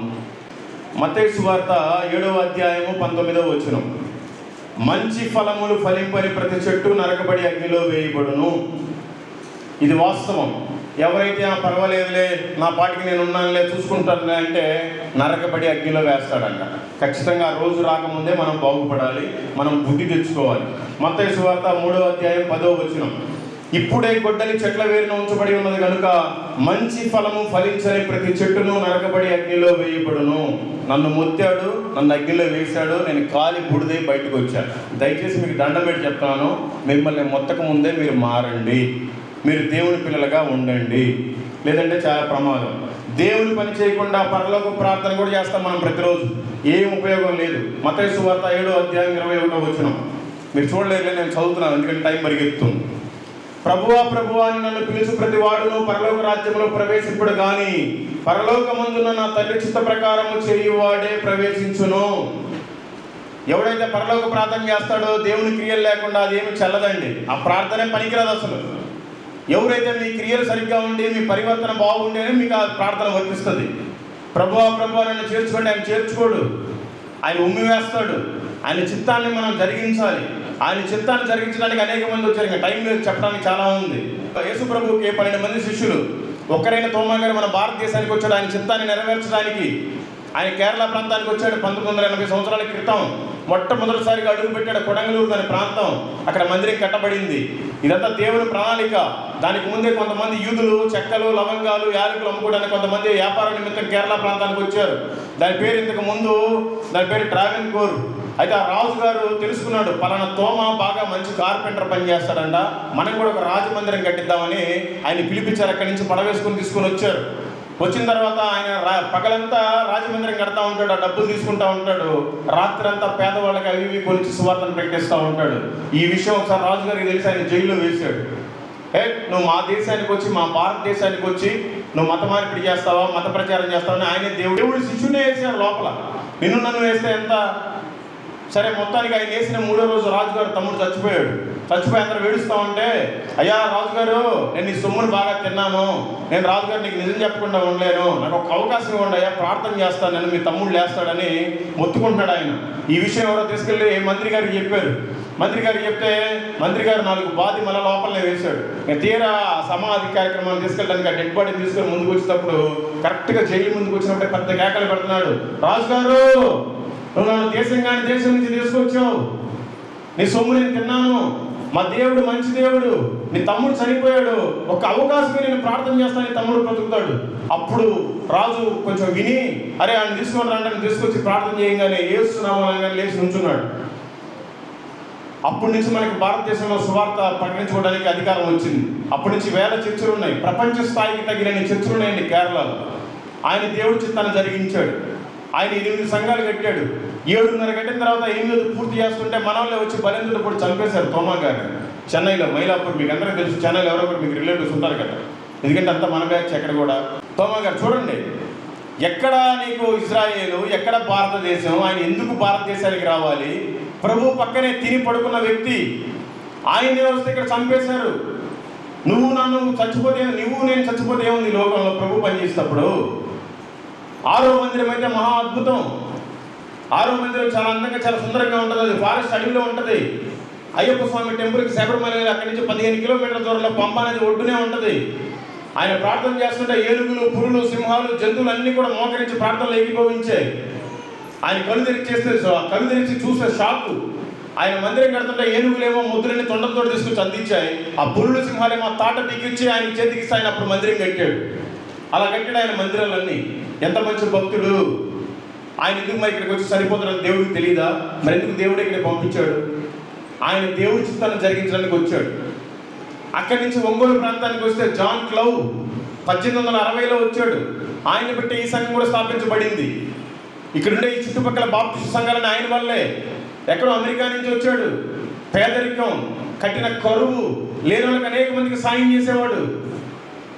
మత్తయి సువార్త 7వ అధ్యాయము 19వ వచనం, మంచి ఫలములు ఫలింపని ప్రతి చెట్టు నరకబడి అగ్నిలో వేయబడును. ఇది వాస్తవం. ఎవరైతే పర్వాలేదులే, నా పాటికి నేను ఉన్నానులే, చూసుకుంటానులే అంటే నరకబడి అగ్నిలో వేస్తాడంట. ఖచ్చితంగా ఆ రోజు రాకముందే మనం బాగుపడాలి, మనం బుద్ధి తెచ్చుకోవాలి. మత్తయి సువార్త 3వ అధ్యాయం 10వ వచనం, ఇప్పుడే గొడ్డలి చెట్ల వేరున ఉంచబడి ఉన్నది కనుక మంచి ఫలము ఫలించని ప్రతి చెట్టును నరకబడి అగ్నిలో వేయబడును. నన్ను మొత్తాడు, నన్ను అగ్నిలో వేశాడు, నేను కాలి బుడిదై బయటకు వచ్చాను. దయచేసి మీకు దండం పెట్టి చెప్తాను, మిమ్మల్ని మొత్తక ముందే మీరు మారండి, మీరు దేవుని పిల్లలుగా ఉండండి, లేదంటే చాలా ప్రమాదం. దేవుని పని చేయకుండా పరలోక ప్రార్థన కూడా చేస్తాం మనం ప్రతిరోజు, ఏం ఉపయోగం లేదు. మత్తయి సువార్త 7వ అధ్యాయం 21వ వచనం మీరు చూడలేదు, నేను చదువుతున్నాను ఎందుకంటే టైం పరిగెత్తుంది. ప్రభువా ప్రభువా అని నన్ను పిలుచు ప్రతి వాడును పరలోక రాజ్యంలో ప్రవేశింపుడు కానీ పరలోకమందున నా తండ్రి చిత్త ప్రకారము చేయువాడే ప్రవేశించును. ఎవడైతే పరలోక ప్రార్థన చేస్తాడో దేవుని క్రియలు లేకుండా అదేమి చెల్లదండి, ఆ ప్రార్థనే పనికిరాదు అసలు. ఎవరైతే మీ క్రియలు సరిగ్గా ఉండి మీ పరివర్తన బాగుండేనే మీకు ఆ ప్రార్థన వర్తిస్తుంది. ప్రభువా ప్రభువా నన్ను చేర్చుకోండి, ఆయన చేర్చుకోడు, ఆయన ఉమ్మి వేస్తాడు. ఆయన చిత్తాన్ని మనం జరిగించాలి. ఆయన చిత్తాన్ని జరిగించడానికి అనేక మంది వచ్చారు, ఇంకా టైం లేదు చెప్పడానికి చాలా ఉంది. యేసు ప్రభువుకి 12 మంది శిష్యులు, ఒక్కరైన తోమా గారు మన భారతదేశానికి వచ్చాడు ఆయన చిత్తాన్ని నెరవేర్చడానికి. ఆయన కేరళ ప్రాంతానికి వచ్చాడు 1980 సంవత్సరాల క్రితం. మొట్టమొదటిసారిగా అడుగు పెట్టాడు కొడంగలూరు అనే ప్రాంతం, అక్కడ మందిరం కట్టబడింది. ఇదంతా దేవుని ప్రణాళిక. దానికి ముందే కొంతమంది యూదులు చెక్కలు లవంగాలు యాలకులు అమ్ముకోవడానికి కొంతమంది వ్యాపార నిమిత్తం కేరళ ప్రాంతానికి వచ్చారు. దాని పేరు ఇంతకు ముందు దాని పేరు ట్రావెన్కోర్. అయితే ఆ రాజు గారు తెలుసుకున్నాడు, పలానా తోమ బాగా మంచి కార్పెంటర్ పని చేస్తాడంట, మనం కూడా ఒక రాజమందిరం కట్టిద్దామని ఆయన పిలిపించారు. అక్కడి నుంచి పడవేసుకుని తీసుకొని వచ్చారు. వచ్చిన తర్వాత ఆయన పగలంతా రాజమందిరం కడతా ఉంటాడు, ఆ డబ్బులు తీసుకుంటా ఉంటాడు, రాత్రి అంతా పేదవాళ్ళకి అవి ఇవి కొలిచి సువార్తను ప్రకటిస్తూ ఉంటాడు. ఈ విషయం ఒకసారి రాజుగారికి తెలిసి ఆయన జైల్లో వేశాడు. నువ్వు మా దేశానికి వచ్చి మా భారతదేశానికి వచ్చి నువ్వు మత మార్పిడి చేస్తావా, మత ప్రచారం చేస్తావని ఆయన దేవుడు శిష్యునే వేసాడు లోపల. నిన్ను నన్ను వేస్తే ఎంత? సరే, మొత్తానికి ఆయన వేసిన 3వ రోజు రాజుగారు తమ్ముడు చచ్చిపోయాడు. చచ్చిపోయి అందరూ వేడుస్తామంటే, అయ్యా రాజుగారు, నేను నీ సొమ్మును బాగా తిన్నాను, నేను రాజుగారు నీకు నిజం చెప్పకుండా ఉండలేను, నాకు ఒక అవకాశం ఇవ్వండి అయ్యా, ప్రార్థన చేస్తాను, నేను మీ తమ్ముడు లేస్తాడని మొత్తుకుంటున్నాడు ఆయన. ఈ విషయం ఎవరో తీసుకెళ్ళి మంత్రి గారికి చెప్పారు. మంత్రి గారికి చెప్తే మంత్రి గారు 4 బాధి మళ్ళీ లోపలనే వేశాడు. తీరా సమాధి కార్యక్రమాన్ని తీసుకెళ్ళడానికి ఆ డెడ్ బాడీని తీసుకొని ముందుకు వచ్చేటప్పుడు కరెక్ట్గా జైలు ముందుకు వచ్చినప్పుడే పెద్ద కేకలు పెడుతున్నాడు, రాజుగారు నువ్వు నన్ను దేశం నుంచి తీసుకొచ్చావు, నీ సొమ్ము నేను తిన్నాను, మా దేవుడు మంచి దేవుడు, నీ తమ్ముడు చనిపోయాడు, ఒక అవకాశమే నేను ప్రార్థన చేస్తాను, నీ తమ్ముడు బ్రతుకుతాడు. అప్పుడు రాజు కొంచెం విని, అరే ఆయన తీసుకొని రండి, తీసుకొచ్చి ప్రార్థన చేయగానే ఏస్తున్నామని లేచి నుంచున్నాడు. అప్పటి నుంచి మనకి భారతదేశంలో సువార్త ప్రకటించుకోవడానికి అధికారం వచ్చింది. అప్పటి నుంచి వేల చర్చలు ఉన్నాయి, ప్రపంచ స్థాయికి తగిన చర్చలు ఉన్నాయండి కేరళలో. ఆయన దేవుడి చిత్తాన్ని జరిగించాడు. ఆయన 8 సంఘాలు కట్టాడు. 7:30 కట్టిన తర్వాత 8 పూర్తి చేస్తుంటే మనవల్లే వచ్చి బలెందులో కూడా చంపేశారు తోమా గారు చెన్నైలో, మైలాపూర్. మీకు అందరికీ తెలుసు, చెన్నైలో ఎవరో ఒకరు మీకు రిలేటివ్స్ ఉంటారు కదా, ఎందుకంటే అంతా మన బ్యాచ్. ఎక్కడ కూడా తోమా గారు చూడండి, ఎక్కడ నీకు ఇజ్రాయేలు, ఎక్కడ భారతదేశం, ఆయన ఎందుకు భారతదేశానికి రావాలి? ప్రభు పక్కనే తిని పడుకున్న వ్యక్తి, ఆయనే వస్తే ఇక్కడ చంపేశారు. నువ్వు నేను చచ్చిపోతే ఏముంది లోకంలో ప్రభు పనిచేసేటప్పుడు? 6వ మందిరం అయితే మహా అద్భుతం. 6వ మందిరం చాలా అందంగా, చాలా సుందరంగా ఉంటుంది. అది ఫారెస్ట్ అడవిలో ఉంటుంది. అయ్యప్ప స్వామి టెంపుల్కి శబరిమల అక్కడి నుంచి 15 కిలోమీటర్ల దూరంలో పంప అనేది ఒడ్డునే ఉంటుంది. ఆయన ప్రార్థన చేస్తుంటే ఏనుగులు, పురులు, సింహాలు, జంతువులు అన్నీ కూడా మోకరించి ప్రార్థనలు ఏకీభవించాయి. ఆయన కళ్ళు తెరిచి చూసే షాకు. ఆయన మందిరం కడుతుంటే ఏనుగులేమో ముద్దులని తొండంతో తీసుకొచ్చి అందించాయి. ఆ పురులు, సింహాలేమో తాట పీకిచ్చి ఆయన చేతికి ఆయన అప్పుడు మందిరం కట్టాడు. అలా కట్టాడు ఆయన మందిరాలన్నీ. ఎంత మంచి భక్తుడు. ఆయన ఎందుకు మరి ఇక్కడికి వచ్చి సరిపోతాడని దేవుడికి తెలియదా? మరి ఎందుకు దేవుడు ఇక్కడ పంపించాడు? ఆయన దేవుడి చిత్తాన్ని జరిగించడానికి వచ్చాడు. అక్కడి నుంచి ఒంగోలు ప్రాంతానికి వస్తే జాన్ క్లౌ 1860లో వచ్చాడు. ఆయన బట్టి ఈ సంఘం కూడా స్థాపించబడింది. ఇక్కడుండే ఈ చుట్టుపక్కల బాప్టిస్ట్ సంఘాలని ఆయన వల్లే. ఎక్కడో అమెరికా నుంచి వచ్చాడు. పేదరికం, కట్టిన కరువు, లేని వాళ్ళకి అనేక మందికి సాయం చేసేవాడు.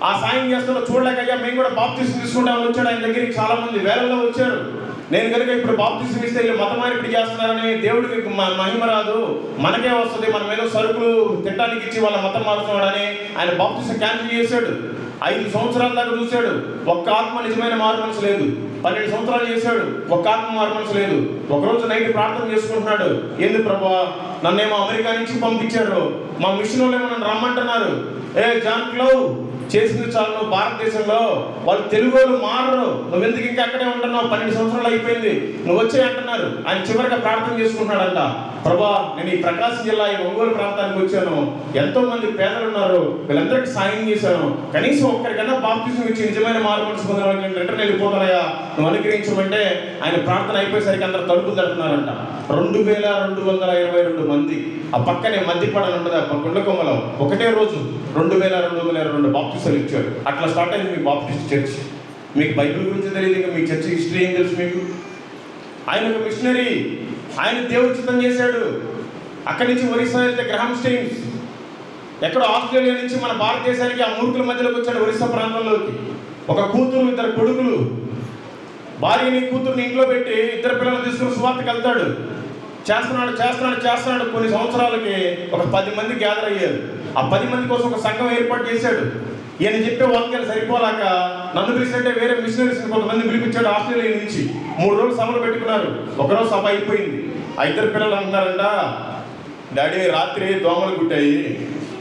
ఆ సాయం చేస్తున్న చూడలేకయ్యా మేము కూడా బాప్టిస్ట్ తీసుకుంటామని వచ్చాడు. ఆయన దగ్గరికి చాలా మంది వేలల్లో వచ్చారు. నేను కనుక ఇప్పుడు బాప్టిస్ట్ ఇస్తే వీళ్ళు మత మార్పిడి చేస్తున్నారని దేవుడికి మహిమ రాదు, మనకే వస్తుంది, మనం ఏదో సరుకులు తినడానికి ఇచ్చి వాళ్ళ మతం మారుతున్నాడని ఆయన బాప్టిస్ట్ క్యాన్సిల్ చేశాడు. 5 సంవత్సరాల దాకా చూశాడు. ఒక్క ఆత్మ నిజమైన మారు మనసు లేదు. 12 సంవత్సరాలు చేశాడు, ఒక్క ఆత్మ మారు మనసు లేదు. ఒకరోజు నైట్ ప్రార్థన చేసుకుంటున్నాడు, ఎందుకు ప్రభా నన్నేమో అమెరికా నుంచి పంపించారు, మా మిషన్ వాళ్ళు ఏమో నన్ను రమ్మంటున్నారు. జాన్ క్లౌ చేసింది చాలు, నువ్వు భారతదేశంలో వాళ్ళు తెలుగు వాళ్ళు మారరు, నువ్వు ఎందుకు ఇంకా అక్కడే ఉంటున్నావు, 12 సంవత్సరాలు అయిపోయింది, నువ్వు వచ్చే అంటున్నారు. ఆయన చివరిగా ప్రార్థన చేసుకుంటున్నాడంట, ప్రభా నేను ఈ ప్రకాశం జిల్లా ఈ ఒంగోలు ప్రాంతానికి వచ్చాను, ఎంతో మంది పేదలు ఉన్నారు, వీళ్ళందరికీ సాయం చేశాను, కనీసం ఒక్కరికన్నా బాప్తిజం ఇచ్చి నిజమైన మారు మనసు పొందిన వాళ్ళకి నేను రిటర్న్ వెళ్ళిపోతానయ్యా, నువ్వు అనుగ్రహించమంటే ఆయన ప్రార్థన అయిపోయేసరికి అందరు తలుపులు తడుతున్నారంట. 2222 మంది. ఆ పక్కనే మధ్యపడని ఉంటుంది, ఆ గుండెకొమ్మలో ఒకటే రోజు 2222 బాప్టిస్టులు ఇచ్చాడు. అట్లా స్టార్ట్ అయింది మీ బాప్టిస్ట్ చర్చ్. మీకు బైబిల్ గురించి తెలియదు, ఇంకా మీ చర్చ్ హిస్టరీ ఏం తెలుసు మీకు? ఆయన ఒక మిషనరీ, ఆయన దేవుడి చిత్తం చేశాడు. అక్కడి నుంచి ఒరిస్సా వెళ్తే గ్రహాం స్టెయిన్స్, ఎక్కడో ఆస్ట్రేలియా నుంచి మన భారతదేశానికి ఆ మూర్ఖుల మధ్యలోకి వచ్చాడు, ఒరిస్సా ప్రాంతంలోకి. ఒక కూతురు, 2 కొడుకులు, భార్యని కూతురుని ఇంట్లో పెట్టి 2 పిల్లలు తీసుకుని సువార్తకి వెళ్తాడు. చేస్తున్నాడు. కొన్ని సంవత్సరాలకి ఒక 10 మంది గ్యాదర్ అయ్యారు. ఆ 10 మంది కోసం ఒక సంఘం ఏర్పాటు చేశాడు. ఈయన చెప్పే వాక్యాలు సరిపోలాక నన్ను పిలిచినట్టే వేరే మిషనరీస్ కొంతమంది పిలిపించాడు ఆస్ట్రేలియా నుంచి. 3 రోజులు సభలు పెట్టుకున్నారు. ఒకరోజు సభ అయిపోయింది. ఆ 2 పిల్లలు అంటున్నారంట, డాడీ రాత్రి దోమలు కుట్టాయి,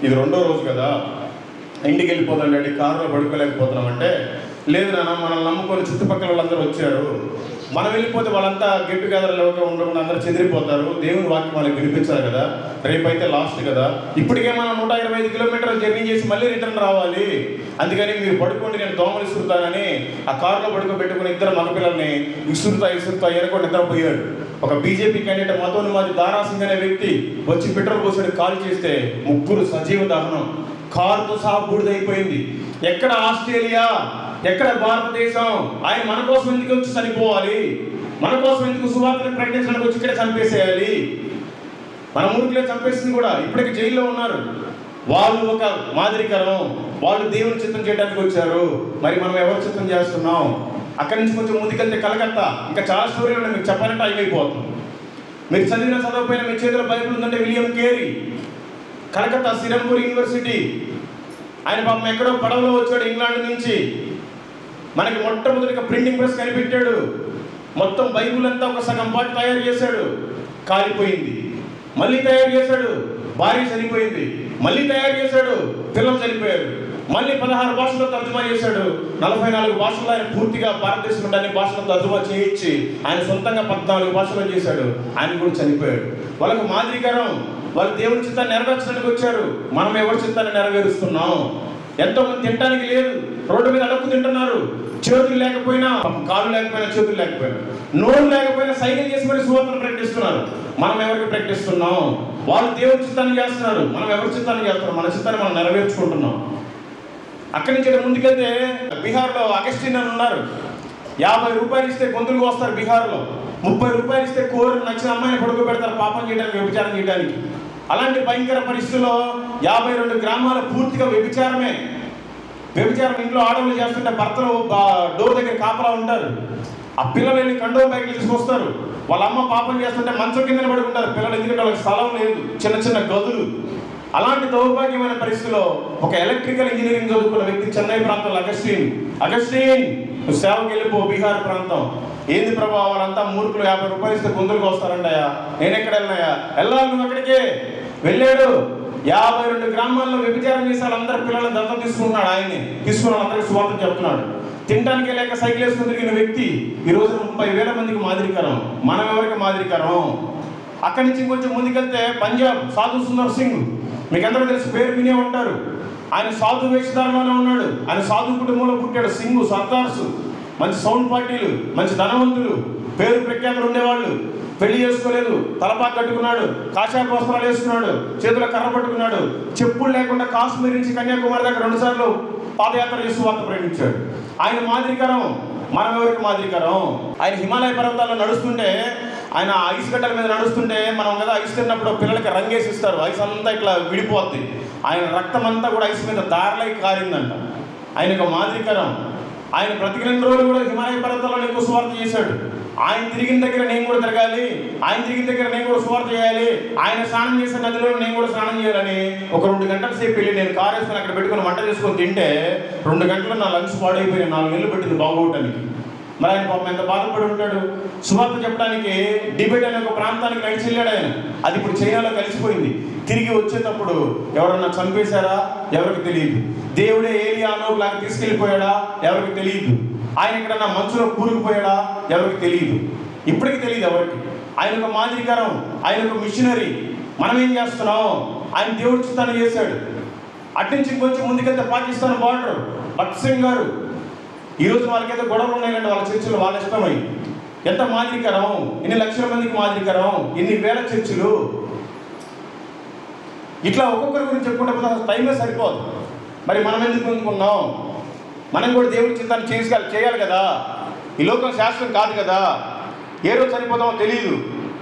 ఇది 2వ రోజు కదా, ఇంటికి వెళ్ళిపోతాం డాడీ, కారులో పడుకోలేకపోతున్నామంటే, లేదు నాన్న మనల్ని నమ్ముకొని చుట్టుపక్కల వాళ్ళందరూ వచ్చారు, మనం వెళ్ళిపోతే వాళ్ళంతా గెట్ టుగెదర్లో ఉండకుండా అందరూ చెదిరిపోతారు, దేవుని వాక్యం వాళ్ళకి వినిపించాలి కదా, రేపైతే లాస్ట్ కదా, ఇప్పటికే మనం 125 కిలోమీటర్లు జర్నీ చేసి మళ్ళీ రిటర్న్ రావాలి, అందుకని మీరు పడుకోండి నేను దోమలు ఇసురుతానని ఆ కారులో పడుకోబెట్టుకుని 2 మగపిల్లల్ని ఇసురుతా ఎరకొని నిద్రపోయాడు. ఒక బీజేపీ క్యాండిడేట్ మతోన్మాది దారాసింగ్ అనే వ్యక్తి వచ్చి పెట్రోల్ పోసాడు, కాల్ చేస్తే 3 సజీవ దహనం, కారుతో సహా బూడిదైపోయింది. ఎక్కడ ఆస్ట్రేలియా, ఎక్కడ భారతదేశం? ఆయన మన కోసం ఎందుకు వచ్చి చనిపోవాలి? మన కోసం ఎందుకు సువార్తను ప్రకటించడానికి వచ్చి ఇక్కడే చంపేసేయాలి? మన ఊరిలో చంపేసింది కూడా, ఇప్పటికి జైల్లో ఉన్నారు. వాళ్ళు ఒక మాదిరికరం, వాళ్ళు దేవుని చిత్తం చేయడానికి వచ్చారు. మరి మనం ఎవరి చిత్తం చేస్తున్నాం? అక్కడి నుంచి కొంచెం ముందుకెళ్తే కలకత్తా. ఇంకా చాలా స్టోరీలు ఉన్నాయి, మీకు చెప్పాలంటే అయిపోతుంది. మీరు చదివిన చదవకపోయినా మీ చేతిలో బైబిల్ ఉందంటే William Carey, Calcutta Serampore university. ఆయన పాపం ఎక్కడో పడవలో వచ్చాడు ఇంగ్లాండ్ నుంచి. మనకి మొట్టమొదటిగా ప్రింటింగ్ ప్రెస్ కనిపెట్టాడు. మొత్తం బైబిల్ అంతా ఒక సగం పాటు తయారు చేశాడు, కాలిపోయింది. మళ్ళీ తయారు చేశాడు, భార్య చనిపోయింది. మళ్ళీ తయారు చేశాడు, పిల్లలు చనిపోయారు. మళ్ళీ 16 భాషల్లో తర్జుమా చేశాడు. 44 భాషల్లో ఆయన పూర్తిగా భారతదేశంలో అన్ని భాషల్లో తర్జుమా చేయించి ఆయన సొంతంగా 14 భాషల్లో చేశాడు. ఆయన కూడా చనిపోయాడు. వాళ్ళకు మాదిరికరం. వాళ్ళు దేవుని చిత్తాన్ని నెరవేర్చడానికి వచ్చారు. మనం ఎవరి చిత్తాన్ని నెరవేరుస్తున్నాం? ఎంతోమంది తినడానికి లేదు, రోడ్డు మీద అడుక్కు తింటున్నారు. చేతులు లేకపోయినా, కాళ్ళు లేకపోయినా, చేతులు లేకపోయినా, నోరు లేకపోయినా సైకిల్ చేసి మరి సువార్తను ప్రకటిస్తున్నారు. మనం ఎవరికి ప్రకటిస్తున్నాం? వాళ్ళు దేవుని చిత్తాన్ని చేస్తున్నారు, మనం ఎవరి చిత్తాన్ని చేస్తున్నాం? మన చిత్తాన్ని మనం నెరవేర్చుకుంటున్నాం. అక్కడి నుంచి ముందుకెళ్తే బీహార్లో అగస్టిన్ అని ఉన్నారు. 50 రూపాయలు ఇస్తే గొంతులు వస్తారు బీహార్లో. 30 రూపాయలు ఇస్తే కోరు నచ్చిన అమ్మాయిని పడుకోబెడతారు పాపం చేయడానికి, వ్యభిచారం చేయడానికి. అలాంటి భయంకర పరిస్థితుల్లో 52 గ్రామాల పూర్తిగా వ్యభిచారమే. వ్యభిచారం ఇంట్లో ఆడవాళ్ళు చేస్తుంటే భర్తలు డోర్ దగ్గర కాపలా ఉంటారు. ఆ పిల్లలు వెళ్ళి కండో బ్యాగులు తీసుకొస్తారు. వాళ్ళ అమ్మ పాపం చేస్తుంటే మంచం కిందనే పడుకుంటారు పిల్లలు, ఎందుకంటే వాళ్ళకి స్థలం లేదు, చిన్న చిన్న గదులు. అలాంటి దౌర్భాగ్యమైన పరిస్థితిలో ఒక ఎలక్ట్రికల్ ఇంజనీరింగ్ చదువుకున్న వ్యక్తి చెన్నై ప్రాంతంలో అగస్టిన్ నువ్వు సేవకి వెళ్ళిపో బీహార్ ప్రాంతం. ఏంది ప్రభావ వాళ్ళంతా మూర్ఖులు, 50 రూపాయలు ఇస్తే గొంతులకు వస్తారంటాయా? నేను ఎక్కడ వెళ్ళినాయా? వెళ్ళాలి నువ్వు అక్కడికే. వెళ్ళాడు. 52 గ్రామాల్లో వ్యభిచారం చేసి వాళ్ళందరూ పిల్లలను దత్తత తీసుకుంటున్నాడు. ఆయన్ని తీసుకున్న వాళ్ళందరికీ సువార్త చెప్తున్నాడు. తినడానికి లేక సైకిల్ వేసుకుని తిరిగిన వ్యక్తి ఈరోజు 30,000 మందికి మాదిరికరం. మనం ఎవరికి మాదిరికరం? అక్కడి నుంచి కొంచెం ముందుకెళ్తే పంజాబ్ సాధు సుందర్ సింగ్, మీకు అందరూ తెలిసి పేరు వినే ఉంటారు. ఆయన సాధు వేషధారణలోనే ఉన్నాడు. ఆయన సాధు కుటుంబంలో పుట్టాడు. సింగ్ సర్దార్స్, మంచి సౌండ్ పార్టీలు, మంచి ధనవంతులు, పేరు ప్రఖ్యాతులు ఉండేవాళ్ళు. పెళ్లి చేసుకోలేదు, తలపాకు కట్టుకున్నాడు, కాషాయ వస్త్రాలు వేసుకున్నాడు, చేతుల కర్ర పట్టుకున్నాడు. చెప్పులు లేకుండా కాశ్మీర్ నుంచి కన్యాకుమారి దగ్గర 2 సార్లు పాదయాత్ర చేసి వార్త ప్రకటించాడు. ఆయన మాదిరికరం. మనం ఎవరికి మాదిరికరం? ఆయన హిమాలయ పర్వతాల్లో నడుస్తుంటే, ఆయన ఐస్ గడ్డల మీద నడుస్తుంటే, మనం కదా ఐస్ తిన్నప్పుడు పిల్లలకి రంగేసి ఇస్తారు, ఐస్ అంతా ఇట్లా విడిపోద్ది. ఆయన రక్తం అంతా కూడా ఐస్ మీద దారలై కారిందంట. ఆయన ఒక మాదిరికరం. ఆయన బ్రతికిన రోజులు కూడా హిమాలయ పర్వతాల్లో ఎక్కువ సువార్త చేశాడు. ఆయన తిరిగిన దగ్గర నేను కూడా తిరగాలి, ఆయన తిరిగిన దగ్గర నేను కూడా సువార్త చేయాలి, ఆయన స్నానం చేసిన నదిలో నేను కూడా స్నానం చేయాలని ఒక 2 గంటల సేపు వెళ్ళి నేను కారు వేసుకొని అక్కడ పెట్టుకుని వంట చేసుకొని తింటే 2 గంటలు నా లంగ్స్ పాడైపోయినాయి. 4 నెలలు పెట్టింది బాగోవటానికి. మరి ఆయన పాపం ఎంత బాధపడి ఉంటాడు. సువార్త చెప్పడానికి డిబేట్ అనే ఒక ప్రాంతానికి నడిచి వెళ్ళాడు ఆయన. అది ఇప్పుడు చైనాలో కలిసిపోయింది. తిరిగి వచ్చేటప్పుడు ఎవరన్నా చంపేశారా? ఎవరికి తెలియదు. దేవుడే ఏలియానో లాగా తీసుకెళ్ళిపోయాడా? ఎవరికి తెలియదు. ఆయన ఎక్కడన్నా మంచులో కూరుకుపోయాడా? ఎవరికి తెలియదు. ఇప్పటికీ తెలియదు ఎవరికి. ఆయన ఒక మాదిరికరం, ఆయన ఒక మిషనరీ. మనం ఏం చేస్తున్నాం? ఆయన దేవుడి చిత్తాన్ని చేశాడు. అట్నుంచి కొంచెం ముందుకెళ్తే పాకిస్తాన్ బార్డర్ భగత్ సింగ్ గారు. ఈరోజు వాళ్ళకైతే గొడవలు ఉన్నాయంటే వాళ్ళ చర్చలు వాళ్ళ ఇష్టమై. ఎంత మాదిరికరం! ఎన్ని లక్షల మందికి మాదిరికరం, ఎన్ని వేల చర్చలు. ఇట్లా ఒక్కొక్కరి గురించి చెప్పుకుంటే పోతే టైమే సరిపోదు. మరి మనం ఎందుకు ముందుకున్నాం? మనం కూడా దేవుడి చిత్తాన్ని చేయాలి కదా. ఈ లోకం శాస్త్రం కాదు కదా. ఏ రోజు చనిపోతామో తెలియదు.